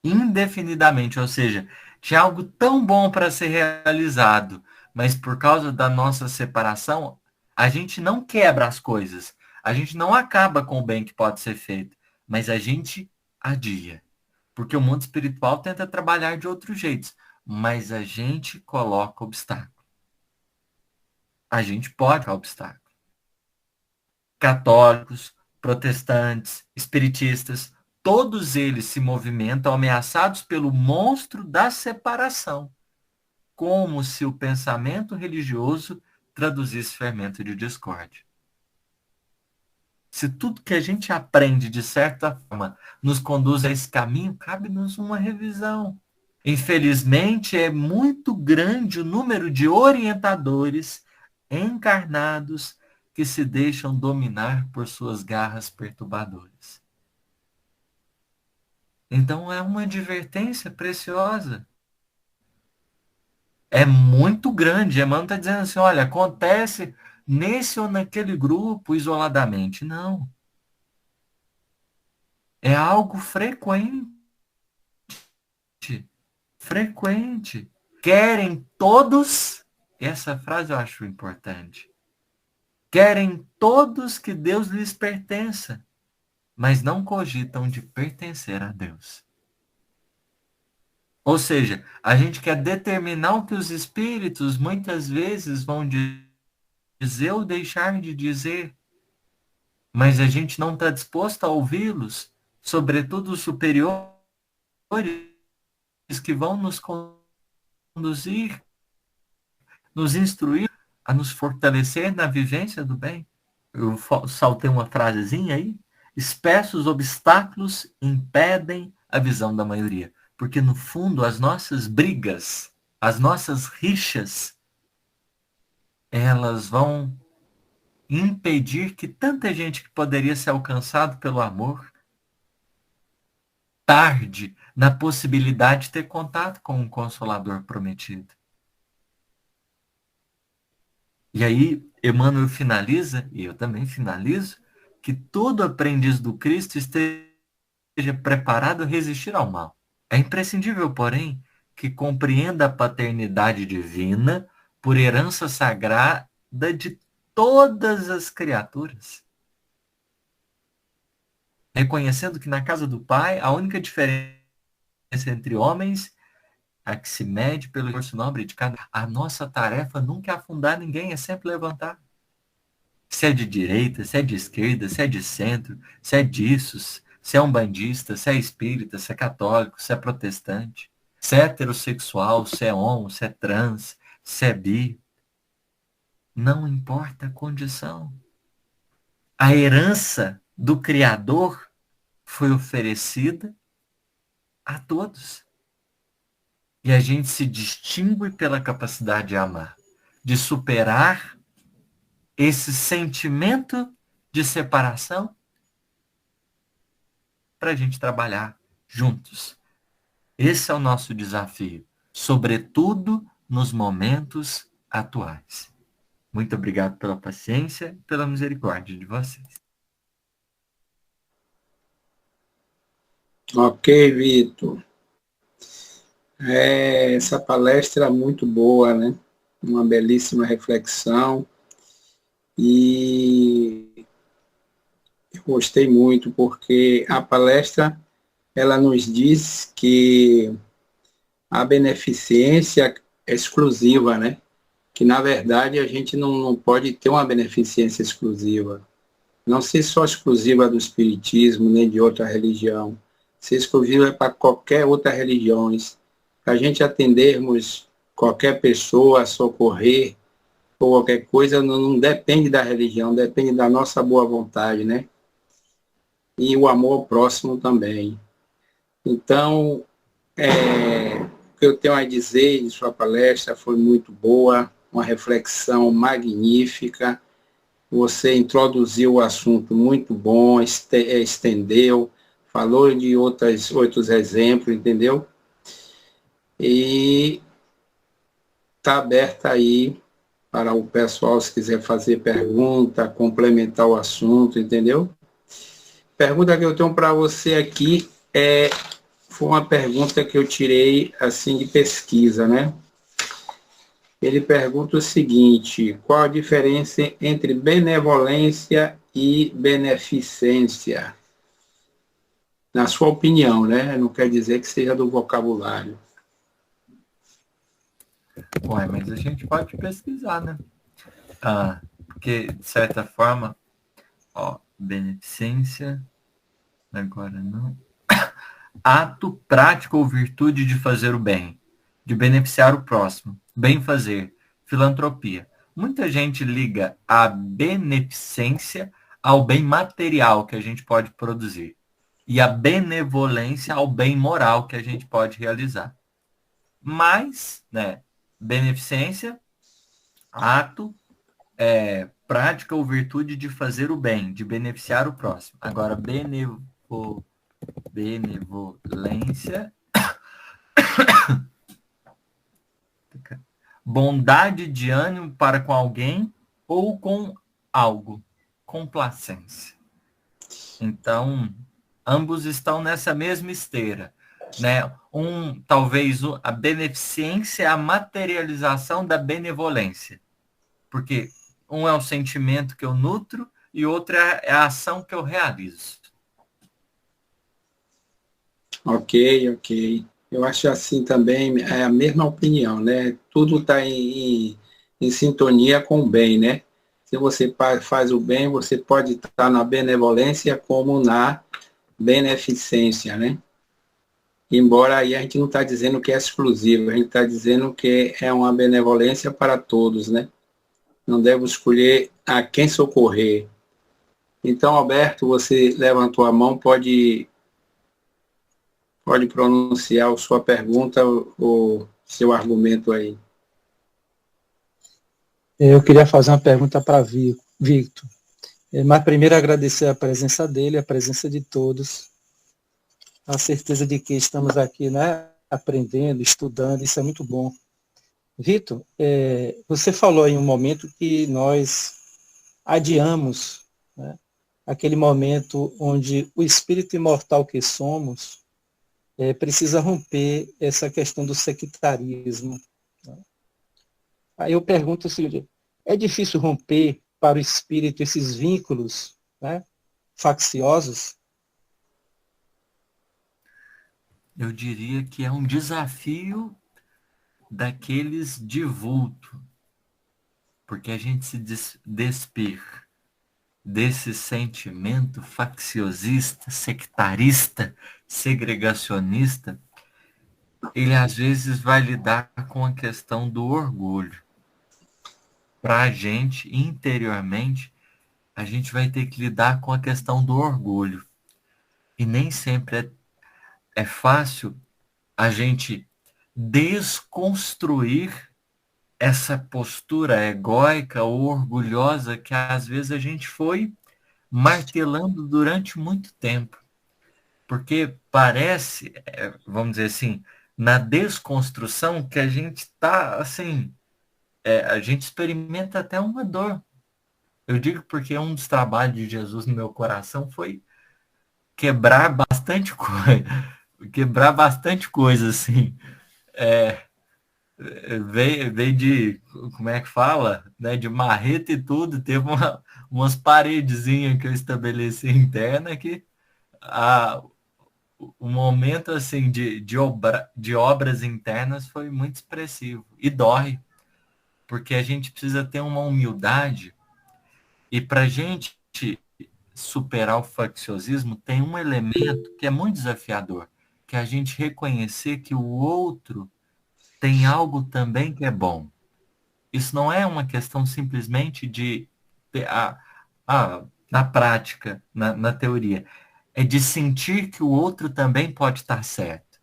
Speaker 2: indefinidamente, ou seja, tinha algo tão bom para ser realizado, mas por causa da nossa separação, a gente não quebra as coisas, a gente não acaba com o bem que pode ser feito, mas a gente adia, porque o mundo espiritual tenta trabalhar de outros jeitos, mas a gente coloca obstáculo. A gente pode colocar obstáculo. Católicos, protestantes, espiritistas, todos eles se movimentam ameaçados pelo monstro da separação, como se o pensamento religioso traduzisse fermento de discórdia. Se tudo que a gente aprende, de certa forma, nos conduz a esse caminho, cabe-nos uma revisão. Infelizmente, é muito grande o número de orientadores encarnados que se deixam dominar por suas garras perturbadoras. Então, é uma advertência preciosa. É muito grande. Emmanuel está dizendo assim, olha, acontece nesse ou naquele grupo isoladamente. Não. É algo frequente. Frequente. Querem todos, essa frase eu acho importante, querem todos que Deus lhes pertença, mas não cogitam de pertencer a Deus. Ou seja, a gente quer determinar o que os espíritos muitas vezes vão dizer ou deixar de dizer, mas a gente não está disposto a ouvi-los, sobretudo os superiores que vão nos conduzir, nos instruir a nos fortalecer na vivência do bem. Eu saltei uma frasezinha aí. Espessos obstáculos impedem a visão da maioria. Porque, no fundo, as nossas brigas, as nossas rixas, elas vão impedir que tanta gente que poderia ser alcançado pelo amor tarde na possibilidade de ter contato com um Consolador prometido. E aí, Emmanuel finaliza, e eu também finalizo, que todo aprendiz do Cristo esteja preparado a resistir ao mal. É imprescindível, porém, que compreenda a paternidade divina por herança sagrada de todas as criaturas. Reconhecendo que na casa do Pai, a única diferença entre homens a que se mede pelo esforço nobre de cada. A nossa tarefa nunca é afundar ninguém, é sempre levantar. Se é de direita, se é de esquerda, se é de centro, se é disso, se é umbandista, se é espírita, se é católico, se é protestante, se é heterossexual, se é homo, se é trans, se é bi. Não importa a condição. A herança do Criador foi oferecida a todos. E a gente se distingue pela capacidade de amar, de superar esse sentimento de separação para a gente trabalhar juntos. Esse é o nosso desafio, sobretudo nos momentos atuais. Muito obrigado pela paciência e pela misericórdia de vocês.
Speaker 3: Ok, Vitor. Essa palestra é muito boa, né? Uma belíssima reflexão. E eu gostei muito porque a palestra ela nos diz que a beneficência é exclusiva, né? Que na verdade a gente não pode ter uma beneficência exclusiva. Não ser só exclusiva do espiritismo nem de outra religião. Ser exclusiva para qualquer outra religião. Para a gente atendermos qualquer pessoa, socorrer, ou qualquer coisa, não depende da religião, depende da nossa boa vontade, né? E o amor ao próximo também. Então, que eu tenho a dizer de sua palestra foi muito boa, uma reflexão magnífica. Você introduziu o assunto muito bom, estendeu, falou de outros exemplos, entendeu? E está aberta aí para o pessoal, se quiser fazer pergunta, complementar o assunto, entendeu? Pergunta que eu tenho para você aqui foi uma pergunta que eu tirei assim de pesquisa, né? Ele pergunta o seguinte: qual a diferença entre benevolência e beneficência? Na sua opinião, né? Não quer dizer que seja do vocabulário.
Speaker 2: Ué, mas a gente pode pesquisar, né? Porque, de certa forma, beneficência, agora não. Ato prático ou virtude de fazer o bem, de beneficiar o próximo, bem fazer, filantropia. Muita gente liga a beneficência ao bem material que a gente pode produzir e a benevolência ao bem moral que a gente pode realizar. Mas, né, beneficência, ato, prática ou virtude de fazer o bem, de beneficiar o próximo. Agora, benevolência, bondade de ânimo para com alguém ou com algo, complacência. Então, ambos estão nessa mesma esteira, né? Talvez a beneficência é a materialização da benevolência, porque um é o sentimento que eu nutro e outro é a ação que eu realizo.
Speaker 3: Ok. Eu acho assim também, é a mesma opinião, né? Tudo está em sintonia com o bem, né? Se você faz o bem, você pode estar na benevolência como na beneficência, né? Embora aí a gente não está dizendo que é exclusivo, a gente está dizendo que é uma benevolência para todos, né? Não deve escolher a quem socorrer. Então, Alberto, você levantou a mão, pode pronunciar a sua pergunta ou seu argumento aí.
Speaker 1: Eu queria fazer uma pergunta para Victor. Mas primeiro agradecer a presença dele, a presença de todos, a certeza de que estamos aqui, né, aprendendo, estudando, isso é muito bom. Victor, você falou em um momento que nós adiamos, né, aquele momento onde o espírito imortal que somos precisa romper essa questão do sectarismo. Né? Aí eu pergunto o seguinte: é difícil romper para o espírito esses vínculos, né, facciosos?
Speaker 2: Eu diria que é um desafio daqueles de vulto, porque a gente se despir desse sentimento facciosista, sectarista, segregacionista, ele às vezes vai lidar com a questão do orgulho. Para a gente, interiormente, a gente vai ter que lidar com a questão do orgulho. E nem sempre é fácil a gente desconstruir essa postura egóica ou orgulhosa que às vezes a gente foi martelando durante muito tempo. Porque parece, vamos dizer assim, na desconstrução que a gente está, assim, a gente experimenta até uma dor. Eu digo porque um dos trabalhos de Jesus no meu coração foi quebrar bastante coisa, assim. Veio de, como é que fala? Né, de marreta e tudo, teve umas paredezinhas que eu estabeleci interna que o momento assim de obras internas foi muito expressivo e dói, porque a gente precisa ter uma humildade e para a gente superar o facciosismo tem um elemento que é muito desafiador, que é a gente reconhecer que o outro tem algo também que é bom. Isso não é uma questão simplesmente de na prática, na teoria. É de sentir que o outro também pode estar certo.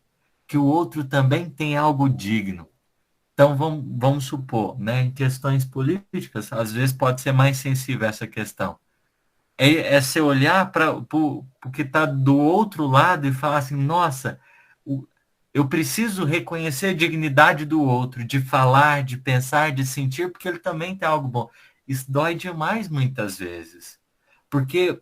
Speaker 2: que o outro também tem algo digno. Então, vamos supor, né, em questões políticas, às vezes pode ser mais sensível essa questão. É você olhar para o que está do outro lado e falar assim, nossa, eu preciso reconhecer a dignidade do outro, de falar, de pensar, de sentir, porque ele também tem algo bom. Isso dói demais muitas vezes. Porque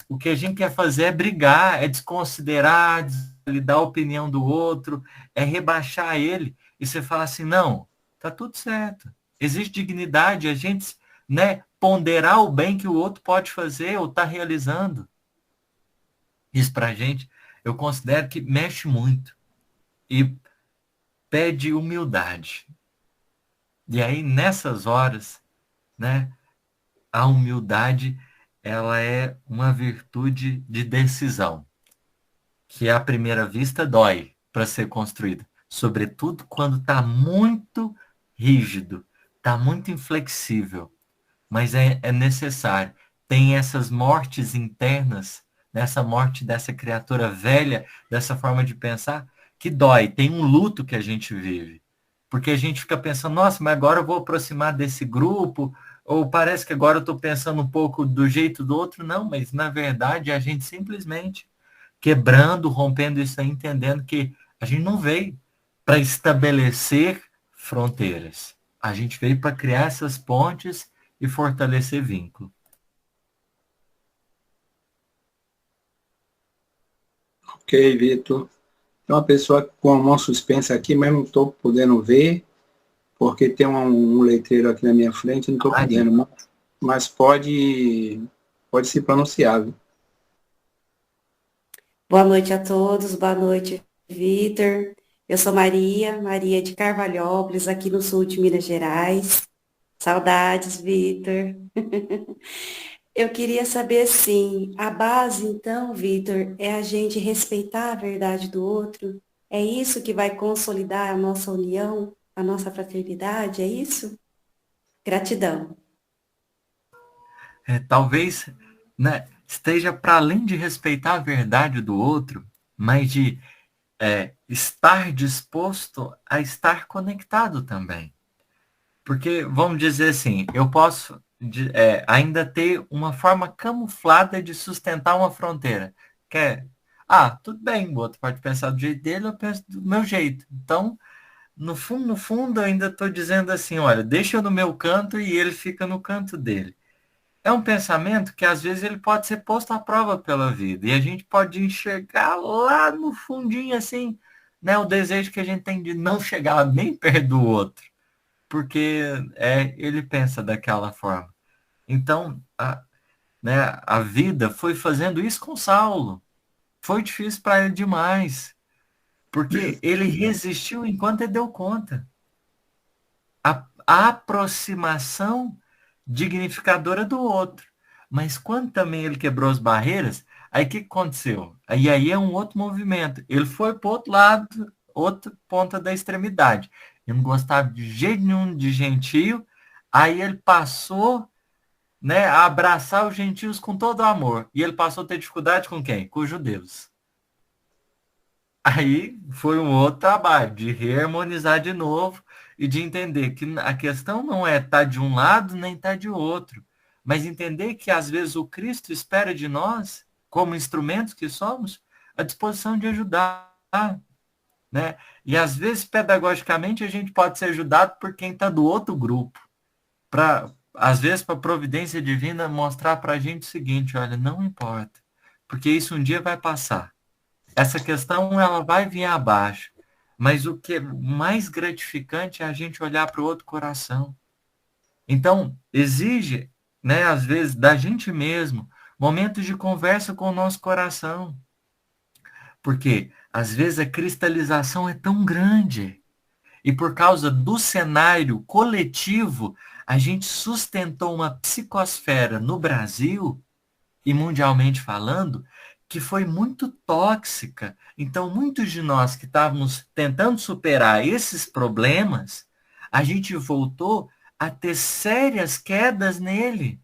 Speaker 2: o que a gente quer fazer é brigar, é desconsiderar, desvalidar a opinião do outro, é rebaixar ele. E você fala assim, não, tá tudo certo. Existe dignidade, a gente, né, ponderar o bem que o outro pode fazer ou está realizando. Isso para a gente, eu considero que mexe muito e pede humildade. E aí, nessas horas, né, a humildade, ela é uma virtude de decisão, que à primeira vista dói para ser construída, sobretudo quando está muito rígido, está muito inflexível, mas é necessário. Tem essas mortes internas, nessa morte dessa criatura velha, dessa forma de pensar, que dói. Tem um luto que a gente vive. Porque a gente fica pensando, nossa, mas agora eu vou aproximar desse grupo, ou parece que agora eu estou pensando um pouco do jeito do outro. Não, mas na verdade a gente simplesmente quebrando, rompendo isso aí, entendendo que a gente não veio para estabelecer fronteiras. A gente veio para criar essas pontes e fortalecer vínculo.
Speaker 3: Ok, Vitor. Tem uma pessoa com a mão suspensa aqui, mas não estou podendo ver, porque tem um letreiro aqui na minha frente, não estou podendo, mas pode se pronunciar. Viu?
Speaker 4: Boa noite a todos, boa noite, Vitor. Eu sou Maria de Carvalhópolis, aqui no sul de Minas Gerais. Saudades, Vitor. Eu queria saber, assim, a base, então, Vitor, é a gente respeitar a verdade do outro? É isso que vai consolidar a nossa união, a nossa fraternidade? É isso? Gratidão.
Speaker 2: Talvez, né, esteja para além de respeitar a verdade do outro, mas de estar disposto a estar conectado também. Porque, vamos dizer assim, eu posso ainda ter uma forma camuflada de sustentar uma fronteira. Que é, tudo bem, o outro pode pensar do jeito dele, eu penso do meu jeito. Então, no fundo, eu ainda estou dizendo assim, olha, deixa eu no meu canto e ele fica no canto dele. É um pensamento que às vezes ele pode ser posto à prova pela vida. E a gente pode enxergar lá no fundinho assim, né, o desejo que a gente tem de não chegar nem perto do outro. Porque ele pensa daquela forma. Então, a vida foi fazendo isso com Saulo. Foi difícil para ele demais. Porque ele resistiu enquanto ele deu conta. A aproximação dignificadora do outro. Mas quando também ele quebrou as barreiras, aí o que aconteceu? Aí é um outro movimento. Ele foi para o outro lado, outra ponta da extremidade. Ele não gostava de jeito nenhum de gentio. Aí ele passou, né, a abraçar os gentios com todo o amor. E ele passou a ter dificuldade com quem? Com os judeus. Aí foi um outro trabalho de reharmonizar de novo e de entender que a questão não é estar de um lado nem estar de outro, mas entender que às vezes o Cristo espera de nós, como instrumentos que somos, a disposição de ajudar, né? E às vezes pedagogicamente a gente pode ser ajudado por quem está do outro grupo, às vezes para a providência divina mostrar para a gente o seguinte, olha, não importa, porque isso um dia vai passar. Essa questão ela vai vir abaixo, mas o que é mais gratificante é a gente olhar para o outro coração. Então, exige, né, às vezes, da gente mesmo, momentos de conversa com o nosso coração. Porque, às vezes, a cristalização é tão grande. E por causa do cenário coletivo, a gente sustentou uma psicosfera no Brasil, e mundialmente falando, que foi muito tóxica. Então, muitos de nós que estávamos tentando superar esses problemas, a gente voltou a ter sérias quedas nele.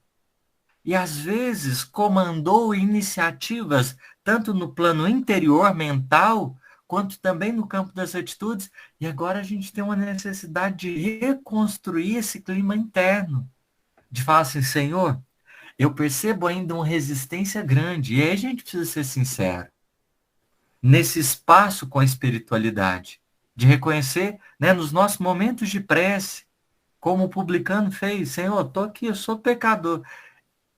Speaker 2: E, às vezes, comandou iniciativas, tanto no plano interior mental, quanto também no campo das atitudes, e agora a gente tem uma necessidade de reconstruir esse clima interno, de falar assim, Senhor, eu percebo ainda uma resistência grande, e aí a gente precisa ser sincero, nesse espaço com a espiritualidade, de reconhecer, né, nos nossos momentos de prece, como o publicano fez, Senhor, eu estou aqui, eu sou pecador.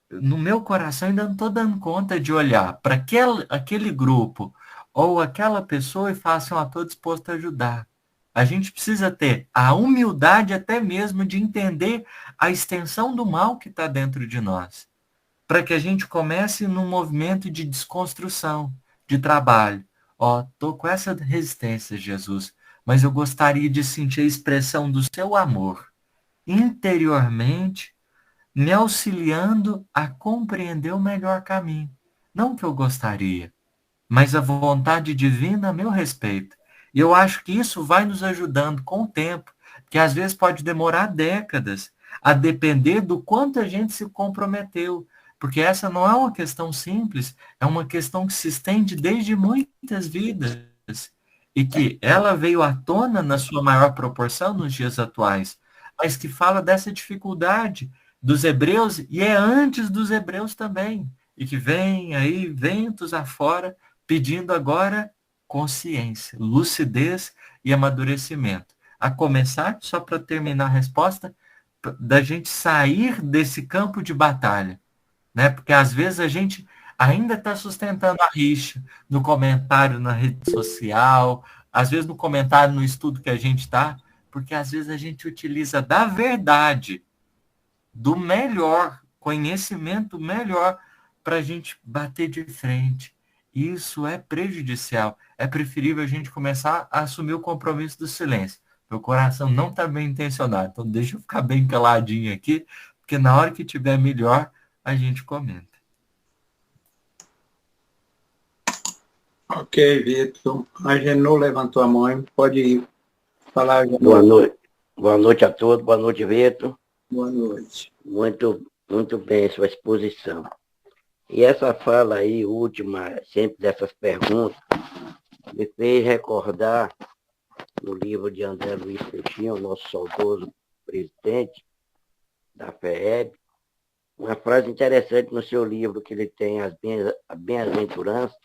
Speaker 2: No meu coração ainda não estou dando conta de olhar para aquele grupo ou aquela pessoa e falar assim, ó, estou disposto a ajudar. A gente precisa ter a humildade até mesmo de entender a extensão do mal que está dentro de nós, para que a gente comece num movimento de desconstrução, de trabalho. Ó, estou com essa resistência, Jesus, mas eu gostaria de sentir a expressão do seu amor interiormente, me auxiliando a compreender o melhor caminho. Não que eu gostaria, mas a vontade divina a meu respeito. E eu acho que isso vai nos ajudando com o tempo, que às vezes pode demorar décadas, a depender do quanto a gente se comprometeu. Porque essa não é uma questão simples, é uma questão que se estende desde muitas vidas. E que ela veio à tona na sua maior proporção nos dias atuais, mas que fala dessa dificuldade dos hebreus, e é antes dos hebreus também, e que vem aí ventos afora, pedindo agora consciência, lucidez e amadurecimento. A começar, só para terminar a resposta, da gente sair desse campo de batalha, né? Porque às vezes a gente ainda está sustentando a rixa no comentário na rede social, às vezes no comentário no estudo que a gente está, porque às vezes a gente utiliza da verdade, do melhor, conhecimento melhor, para a gente bater de frente. Isso é prejudicial. É preferível a gente começar a assumir o compromisso do silêncio. Meu coração não está bem intencionado, então deixa eu ficar bem caladinho aqui, porque na hora que tiver melhor, a gente comenta.
Speaker 3: Ok, Vitor. A Genô levantou a mão. Pode falar, Genô.
Speaker 5: Boa noite. Boa noite a todos. Boa noite, Vitor.
Speaker 3: Boa noite.
Speaker 5: Muito bem sua exposição. E essa fala aí, última, sempre dessas perguntas, me fez recordar no livro de André Luiz Peixinho, nosso saudoso presidente da FEEB, uma frase interessante no seu livro, que ele tem a bem-aventurança,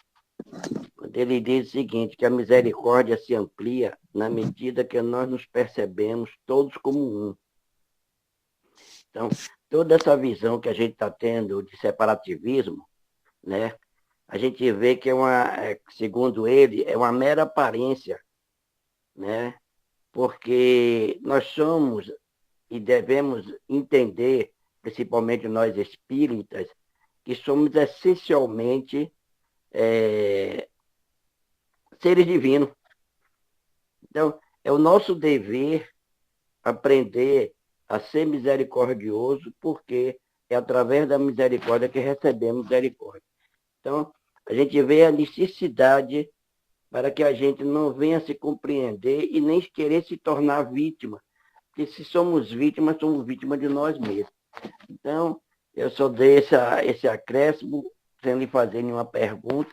Speaker 5: quando ele diz o seguinte, que a misericórdia se amplia na medida que nós nos percebemos todos como um. Então, toda essa visão que a gente está tendo de separativismo, né, a gente vê que segundo ele, é uma mera aparência, né, porque nós somos e devemos entender, principalmente nós espíritas, que somos essencialmente seres divinos. Então, é o nosso dever aprender a ser misericordioso, porque é através da misericórdia que recebemos misericórdia. Então, a gente vê a necessidade para que a gente não venha se compreender e nem querer se tornar vítima, porque se somos vítimas de nós mesmos. Então, eu só dei esse acréscimo, sem lhe fazer nenhuma pergunta,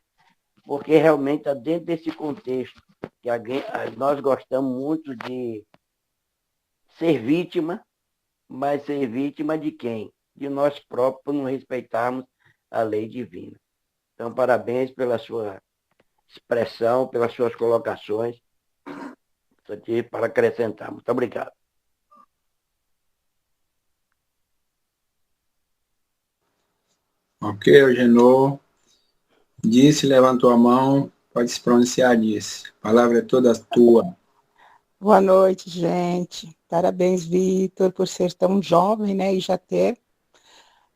Speaker 5: porque realmente está dentro desse contexto, que nós gostamos muito de ser vítima, mas ser vítima de quem? De nós próprios, por não respeitarmos a lei divina. Então, parabéns pela sua expressão, pelas suas colocações. Só tive para acrescentar. Muito obrigado.
Speaker 3: Ok, Eugenô. Disse, levantou a mão. Pode se pronunciar, Disse. A palavra é toda tua.
Speaker 6: Boa noite, gente. Parabéns, Vitor, por ser tão jovem, né, e já ter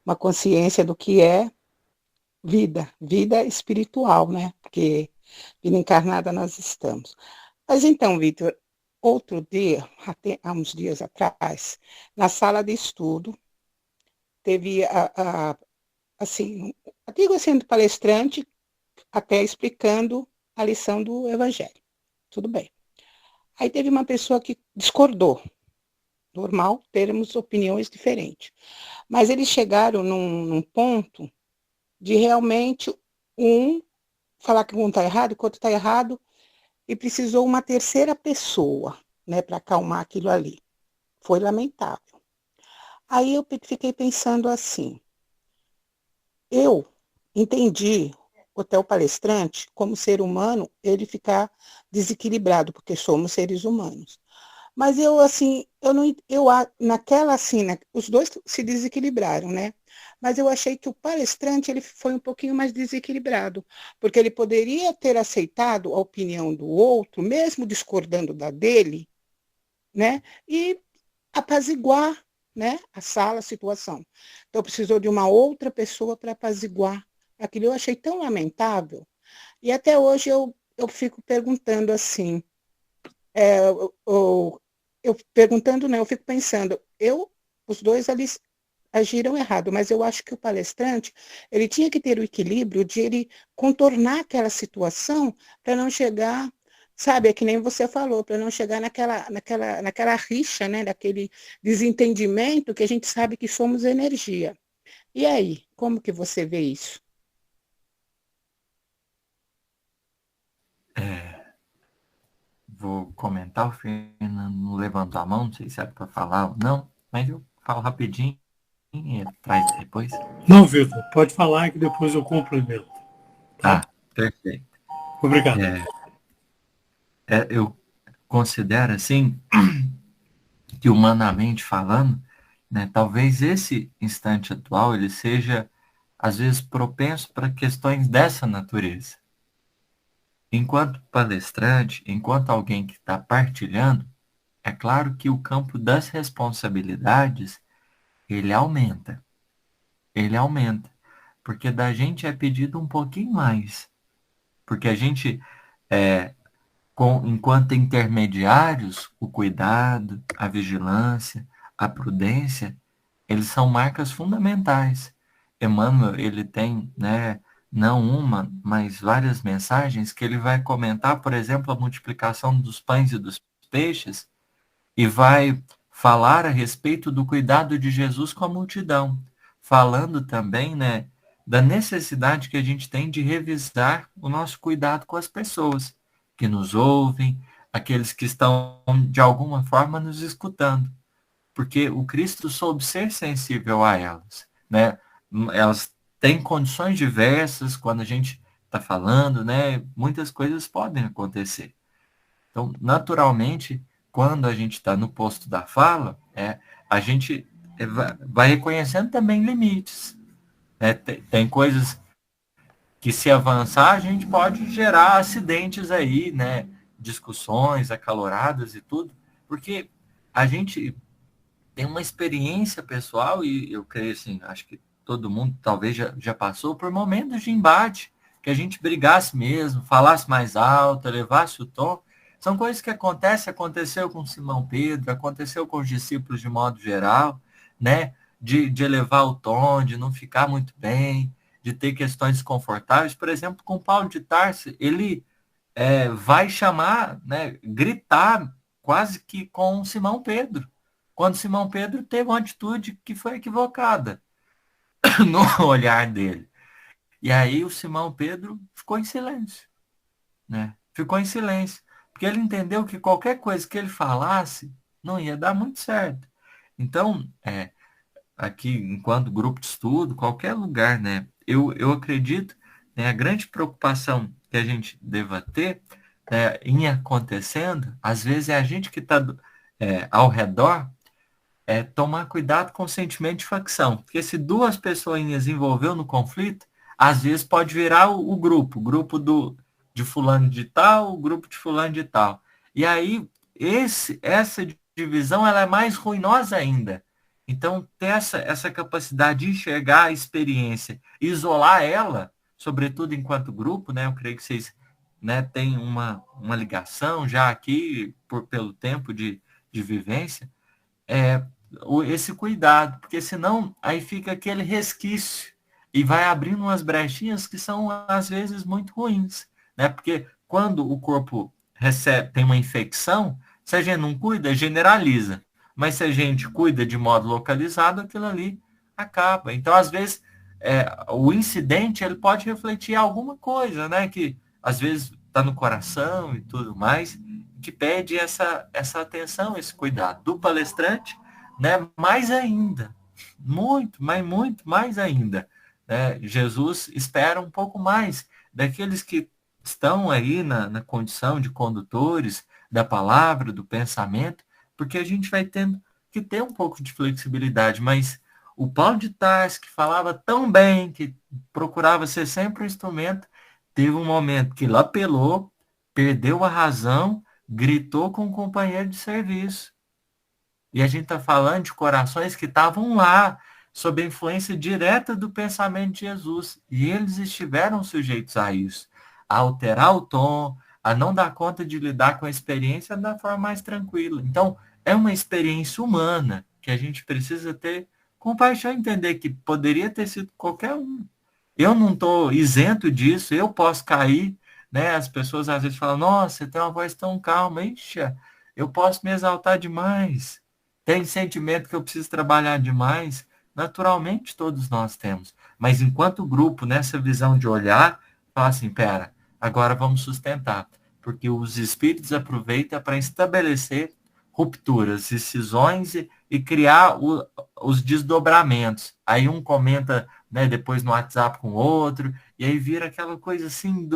Speaker 6: uma consciência do que é vida espiritual, né, porque vida encarnada nós estamos. Mas então, Vitor, outro dia, até há uns dias atrás, na sala de estudo, teve digo assim, do palestrante, até explicando a lição do Evangelho. Tudo bem. Aí teve uma pessoa que discordou. Normal termos opiniões diferentes. Mas eles chegaram num ponto de realmente falar que um está errado, que o outro está errado, e precisou uma terceira pessoa, né, para acalmar aquilo ali. Foi lamentável. Aí eu fiquei pensando assim, eu entendi o tal palestrante como ser humano, ele ficar desequilibrado, porque somos seres humanos. Mas eu, assim, eu não, eu, naquela, assim, né, os dois se desequilibraram, né? Mas eu achei que o palestrante, ele foi um pouquinho mais desequilibrado, porque ele poderia ter aceitado a opinião do outro, mesmo discordando da dele, né? E apaziguar, né, a sala, a situação. Então, precisou de uma outra pessoa para apaziguar aquilo. Eu achei tão lamentável. E até hoje eu fico perguntando assim, eu perguntando, não, eu fico pensando, os dois ali agiram errado, mas eu acho que o palestrante, ele tinha que ter o equilíbrio de ele contornar aquela situação para não chegar, sabe, é que nem você falou, para não chegar naquela rixa, né, daquele desentendimento que a gente sabe que somos energia. E aí, como que você vê isso?
Speaker 2: Vou comentar, o Fernando não levantou a mão, não sei se é para falar ou não, mas eu falo rapidinho e traz depois.
Speaker 7: Não, Vitor, pode falar que depois eu complemento. Tá?
Speaker 2: Perfeito.
Speaker 7: Obrigado.
Speaker 2: Eu considero assim que humanamente falando, né, talvez esse instante atual ele seja às vezes propenso para questões dessa natureza. Enquanto palestrante, enquanto alguém que está partilhando, é claro que o campo das responsabilidades ele aumenta. Ele aumenta. Porque da gente é pedido um pouquinho mais. Porque a gente, enquanto intermediários, o cuidado, a vigilância, a prudência, eles são marcas fundamentais. Emmanuel, ele tem, né, não uma, mas várias mensagens que ele vai comentar, por exemplo, a multiplicação dos pães e dos peixes, e vai falar a respeito do cuidado de Jesus com a multidão, falando também, né, da necessidade que a gente tem de revisar o nosso cuidado com as pessoas que nos ouvem, aqueles que estão de alguma forma nos escutando, porque o Cristo soube ser sensível a elas, né? Elas têm condições diversas quando a gente está falando, né? Muitas coisas podem acontecer. Então, naturalmente, quando a gente está no posto da fala, a gente vai reconhecendo também limites. Né? Tem coisas que, se avançar, a gente pode gerar acidentes aí, né? Discussões acaloradas e tudo, porque a gente tem uma experiência pessoal, e eu creio assim, acho que todo mundo talvez já passou por momentos de embate, que a gente brigasse mesmo, falasse mais alto, elevasse o tom. São coisas que aconteceu com Simão Pedro, aconteceu com os discípulos de modo geral, né? De elevar o tom, de não ficar muito bem, de ter questões desconfortáveis. Por exemplo, com Paulo de Tarso, ele vai chamar, né, gritar quase que com Simão Pedro, quando Simão Pedro teve uma atitude que foi equivocada no olhar dele. E aí o Simão Pedro ficou em silêncio, né? Ficou em silêncio, porque ele entendeu que qualquer coisa que ele falasse não ia dar muito certo. Então, aqui, enquanto grupo de estudo, qualquer lugar, né? Eu acredito, né, a grande preocupação que a gente deva ter, em acontecendo, às vezes é a gente que está ao redor, tomar cuidado com o sentimento de facção. Porque se duas pessoinhas envolveu no conflito, às vezes pode virar o grupo de fulano de tal, o grupo de fulano de tal. E aí, essa divisão ela é mais ruinosa ainda. Então, ter essa capacidade de enxergar a experiência, isolar ela, sobretudo enquanto grupo, né? Eu creio que vocês, né, têm uma ligação já aqui, pelo tempo de vivência, esse cuidado, porque senão aí fica aquele resquício e vai abrindo umas brechinhas que são, às vezes, muito ruins, né? Porque quando o corpo tem uma infecção, se a gente não cuida, generaliza. Mas se a gente cuida de modo localizado, aquilo ali acaba. Então, às vezes, o incidente ele pode refletir alguma coisa, né? Que, às vezes, tá no coração e tudo mais, que pede essa atenção, esse cuidado do palestrante, né? Mais ainda, muito mais ainda, né? Jesus espera um pouco mais daqueles que estão aí na condição de condutores da palavra, do pensamento, porque a gente vai tendo que ter um pouco de flexibilidade, mas o Paulo de Tarso, que falava tão bem, que procurava ser sempre um instrumento, teve um momento que ele apelou, perdeu a razão, gritou com o companheiro de serviço. E a gente está falando de corações que estavam lá, sob a influência direta do pensamento de Jesus. E eles estiveram sujeitos a isso, a alterar o tom, a não dar conta de lidar com a experiência da forma mais tranquila. Então, é uma experiência humana que a gente precisa ter compaixão e entender que poderia ter sido qualquer um. Eu não estou isento disso, eu posso cair, né? As pessoas às vezes falam, nossa, você tem uma voz tão calma, ixi, eu posso me exaltar demais. Tem sentimento que eu preciso trabalhar demais. Naturalmente, todos nós temos. Mas enquanto grupo, nessa visão de olhar, fala assim, pera, agora vamos sustentar. Porque os espíritos aproveitam para estabelecer rupturas, cisões e criar os desdobramentos. Aí um comenta, né, depois no WhatsApp com o outro, e aí vira aquela coisa assim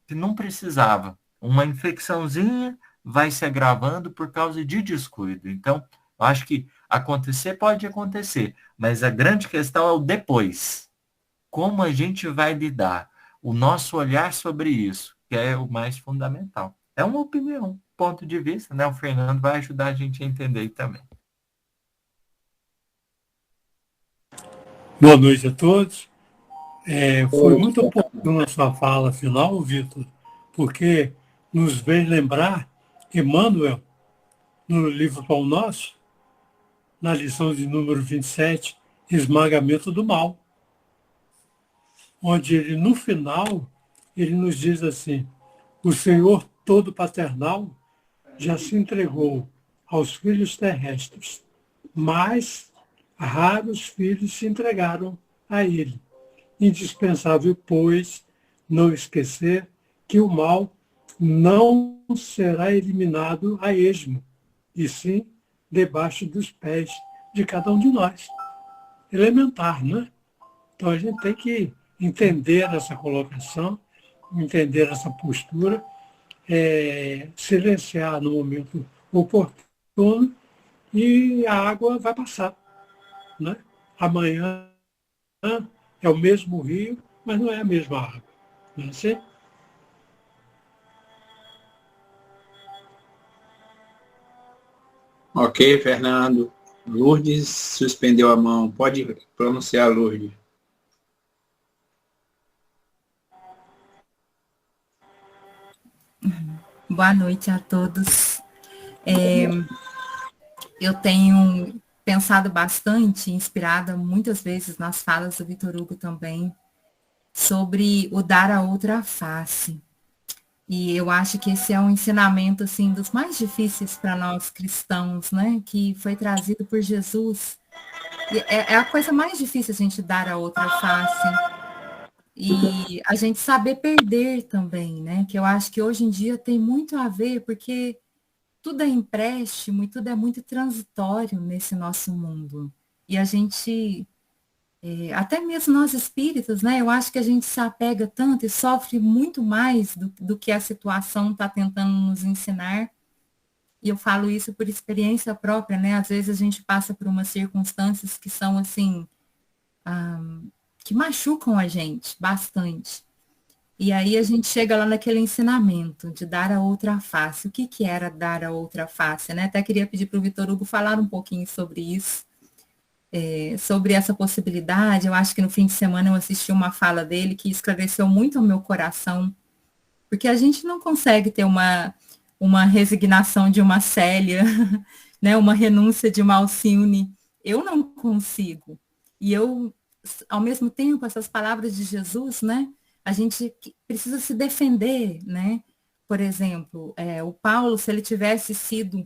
Speaker 2: que não precisava. Uma infecçãozinha vai se agravando por causa de descuido. Então, eu acho que acontecer pode acontecer, mas a grande questão é o depois. Como a gente vai lidar? O nosso olhar sobre isso, que é o mais fundamental. É uma opinião, ponto de vista, né? O Fernando vai ajudar a gente a entender também.
Speaker 7: Boa noite a todos. Foi muito oportuna a sua fala final, Vitor, porque nos vem lembrar Emmanuel, no livro Pão Nosso, na lição de número 27, Esmagamento do Mal, onde ele, no final, ele nos diz assim, o Senhor todo paternal já se entregou aos filhos terrestres, mas raros filhos se entregaram a ele. Indispensável, pois, não esquecer que o mal não será eliminado a esmo, e sim debaixo dos pés de cada um de nós. Elementar, né? Então a gente tem que entender essa colocação, entender essa postura, silenciar no momento oportuno e a água vai passar, né? Amanhã é o mesmo rio, mas não é a mesma água. Não é assim?
Speaker 3: Ok, Fernando. Lourdes suspendeu a mão. Pode pronunciar, Lourdes.
Speaker 8: Boa noite a todos. Eu tenho pensado bastante, inspirada muitas vezes nas falas do Vitor Hugo também, sobre o dar a outra face. E eu acho que esse é um ensinamento assim dos mais difíceis para nós cristãos, né? Que foi trazido por Jesus. E é a coisa mais difícil a gente dar a outra face. E a gente saber perder também, né? Que eu acho que hoje em dia tem muito a ver, porque tudo é empréstimo e tudo é muito transitório nesse nosso mundo. E a gente, até mesmo nós espíritos, né? Eu acho que a gente se apega tanto e sofre muito mais do que a situação está tentando nos ensinar. E eu falo isso por experiência própria, né? Às vezes a gente passa por umas circunstâncias que são assim, que machucam a gente bastante. E aí a gente chega lá naquele ensinamento de dar a outra face. O que era dar a outra face, né? Até queria pedir para o Vitor Hugo falar um pouquinho sobre isso, sobre essa possibilidade. Eu acho que no fim de semana eu assisti uma fala dele que esclareceu muito o meu coração, porque a gente não consegue ter uma resignação de uma Célia, né? Uma renúncia de uma Alcione. Eu não consigo. E eu, ao mesmo tempo, essas palavras de Jesus, né? A gente precisa se defender, né? Por exemplo, o Paulo, se ele tivesse sido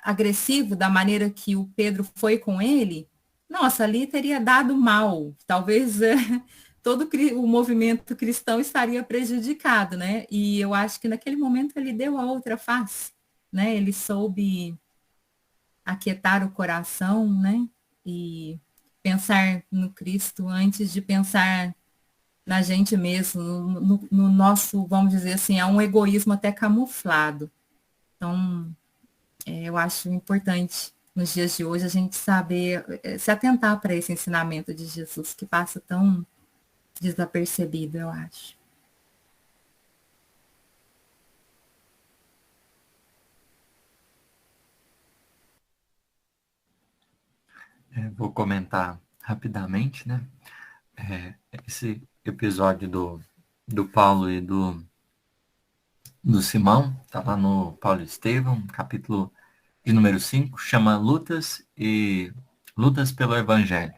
Speaker 8: agressivo da maneira que o Pedro foi com ele, nossa, ali teria dado mal. Talvez todo o movimento cristão estaria prejudicado, né? E eu acho que naquele momento ele deu a outra face, né? Ele soube aquietar o coração, né? E pensar no Cristo antes de pensar na gente mesmo, no nosso, vamos dizer assim, é um egoísmo até camuflado. Então, eu acho importante nos dias de hoje a gente saber se atentar para esse ensinamento de Jesus que passa tão desapercebido, eu acho.
Speaker 2: Vou comentar rapidamente, né? Esse episódio do Paulo e do Simão, está lá no Paulo e Estevão, capítulo de número 5, chama Lutas pelo Evangelho.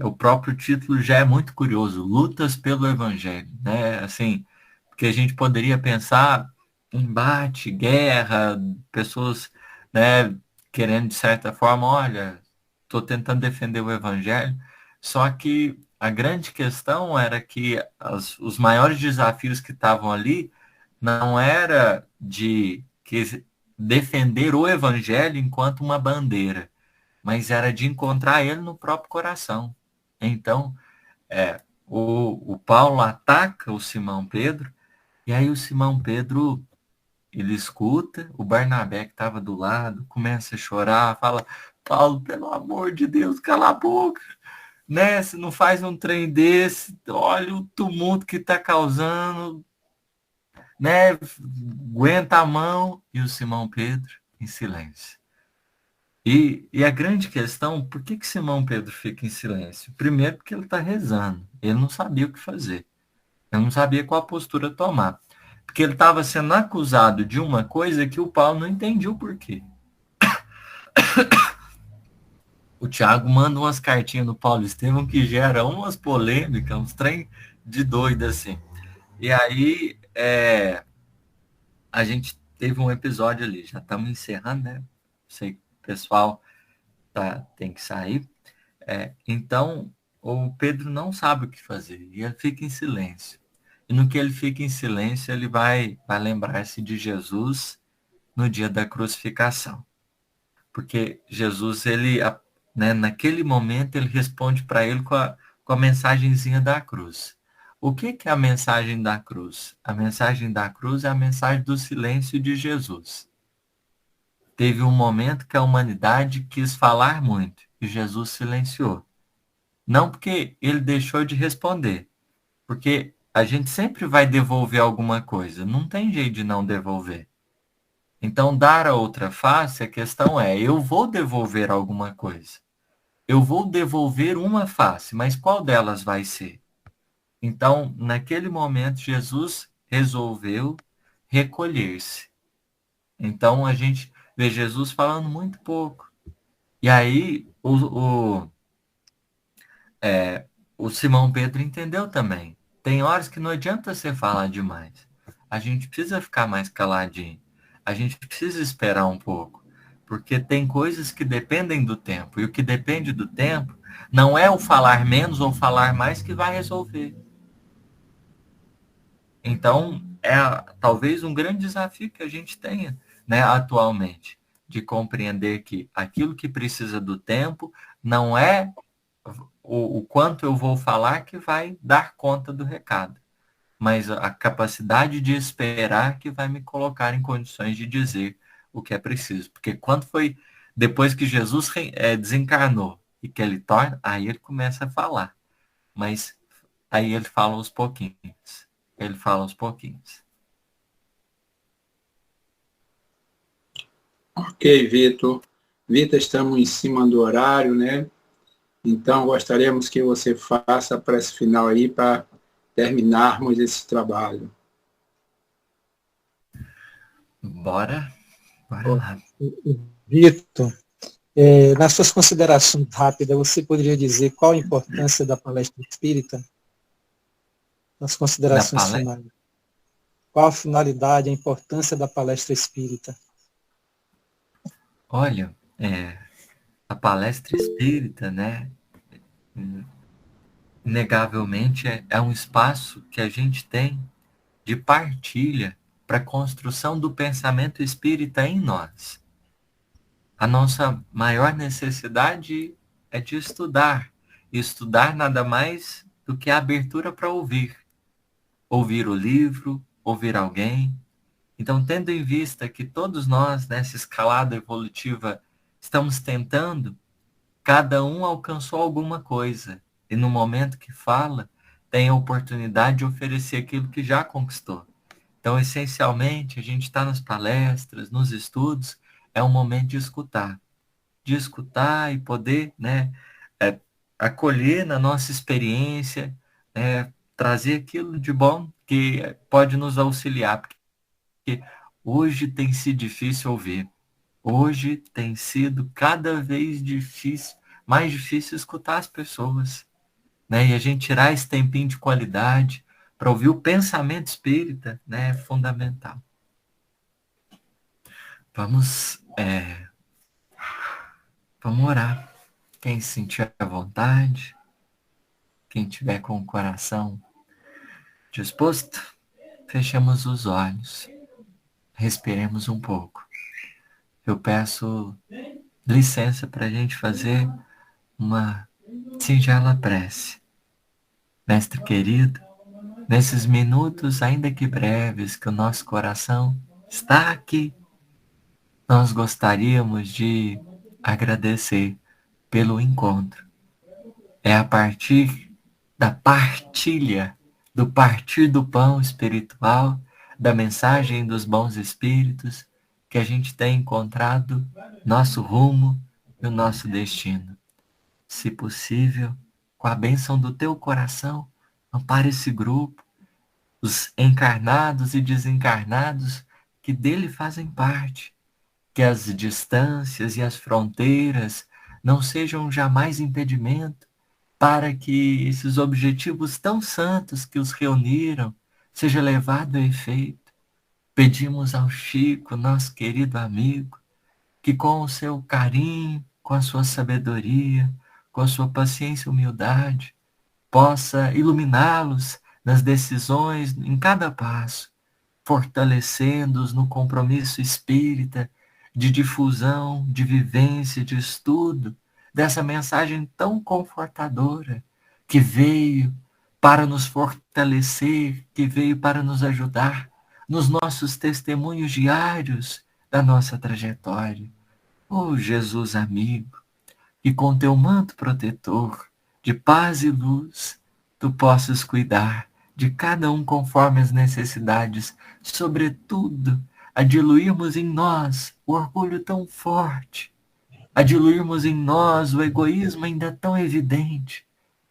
Speaker 2: O próprio título já é muito curioso, Lutas pelo Evangelho, né? Assim, porque a gente poderia pensar embate, guerra, pessoas, né, querendo de certa forma, olha, estou tentando defender o Evangelho, só que a grande questão era que os maiores desafios que estavam ali não era de defender o Evangelho enquanto uma bandeira, mas era de encontrar ele no próprio coração. Então, o Paulo ataca o Simão Pedro, e aí o Simão Pedro, ele escuta, o Barnabé que estava do lado, começa a chorar, fala, Paulo, pelo amor de Deus, cala a boca, né? Você não faz um trem desse, olha o tumulto que está causando, né? Aguenta a mão, e o Simão Pedro em silêncio. E a grande questão, por que Simão Pedro fica em silêncio? Primeiro porque ele está rezando, ele não sabia o que fazer, ele não sabia qual postura tomar, porque ele estava sendo acusado de uma coisa que o Paulo não entendia o porquê. O Tiago manda umas cartinhas no Paulo Estevão que gera umas polêmicas, uns trem de doido assim. E aí a gente teve um episódio ali, já estamos encerrando, né? Sei que o pessoal tem que sair. Então, o Pedro não sabe o que fazer e ele fica em silêncio. E no que ele fica em silêncio, ele vai lembrar-se de Jesus no dia da crucificação. Porque Jesus, ele, né, naquele momento, ele responde para ele com a mensagenzinha da cruz. O que é a mensagem da cruz? A mensagem da cruz é a mensagem do silêncio de Jesus. Teve um momento que a humanidade quis falar muito e Jesus silenciou. Não porque ele deixou de responder, porque a gente sempre vai devolver alguma coisa, não tem jeito de não devolver. Então, dar a outra face, a questão é, eu vou devolver alguma coisa. Eu vou devolver uma face, mas qual delas vai ser? Então, naquele momento, Jesus resolveu recolher-se. Então, a gente vê Jesus falando muito pouco. E aí, o Simão Pedro entendeu também. Tem horas que não adianta você falar demais. A gente precisa ficar mais caladinho. A gente precisa esperar um pouco. Porque tem coisas que dependem do tempo. E o que depende do tempo não é o falar menos ou falar mais que vai resolver. Então, talvez um grande desafio que a gente tenha, né, atualmente, de compreender que aquilo que precisa do tempo não é o quanto eu vou falar que vai dar conta do recado, mas a capacidade de esperar que vai me colocar em condições de dizer o que é preciso. Porque quando foi depois que Jesus desencarnou e que ele torna, aí ele começa a falar. Mas aí ele fala aos pouquinhos. Ele fala aos pouquinhos.
Speaker 3: Ok, Vitor. Vitor, estamos em cima do horário, né? Então, gostaríamos que você faça a prece final aí para terminarmos esse trabalho.
Speaker 2: Bora lá.
Speaker 1: Vitor, nas suas considerações rápidas, você poderia dizer qual a importância da palestra espírita? Nas considerações finais. Qual a finalidade, a importância da palestra espírita?
Speaker 2: Olha, a palestra espírita, né? inegavelmente, é um espaço que a gente tem de partilha para a construção do pensamento espírita em nós. A nossa maior necessidade é de estudar. E estudar nada mais do que a abertura para ouvir. Ouvir o livro, ouvir alguém. Então, tendo em vista que todos nós, nessa escalada evolutiva, estamos tentando, cada um alcançou alguma coisa. E no momento que fala, tem a oportunidade de oferecer aquilo que já conquistou. Então, essencialmente, a gente está nas palestras, nos estudos, é um momento de escutar. De escutar e poder, né, acolher na nossa experiência, trazer aquilo de bom que pode nos auxiliar. Porque hoje tem sido difícil ouvir. Hoje tem sido cada vez mais difícil escutar as pessoas. Né? E a gente tirar esse tempinho de qualidade para ouvir o pensamento espírita, né, é fundamental. Vamos orar. Quem se sentir à vontade, quem tiver com o coração disposto, fechamos os olhos. Respiremos um pouco. Eu peço licença para a gente fazer uma singela prece. Mestre querido, nesses minutos, ainda que breves, que o nosso coração está aqui, nós gostaríamos de agradecer pelo encontro. É a partir da partilha, do partir do pão espiritual, da mensagem dos bons espíritos, que a gente tem encontrado nosso rumo e o nosso destino. Se possível, com a bênção do teu coração, ampare esse grupo, os encarnados e desencarnados que dele fazem parte, que as distâncias e as fronteiras não sejam jamais impedimento para que esses objetivos tão santos que os reuniram seja levado a efeito. Pedimos ao Chico, nosso querido amigo, que com o seu carinho, com a sua sabedoria, com a sua paciência e humildade, possa iluminá-los nas decisões, em cada passo, fortalecendo-os no compromisso espírita de difusão, de vivência, de estudo, dessa mensagem tão confortadora que veio para nos fortalecer, que veio para nos ajudar nos nossos testemunhos diários da nossa trajetória. Oh, Jesus amigo, que com teu manto protetor de paz e luz, tu possas cuidar de cada um conforme as necessidades, sobretudo a diluirmos em nós o orgulho tão forte, a diluirmos em nós o egoísmo ainda tão evidente,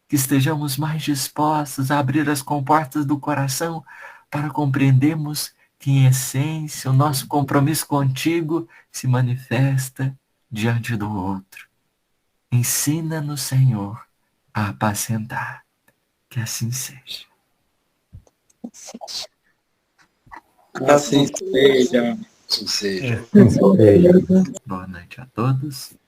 Speaker 2: que estejamos mais dispostos a abrir as comportas do coração para compreendermos que, em essência, o nosso compromisso contigo se manifesta diante do outro. Ensina-nos, Senhor, a apacentar. Que assim seja.
Speaker 3: Assim seja.
Speaker 1: Assim seja.
Speaker 2: Boa noite a todos.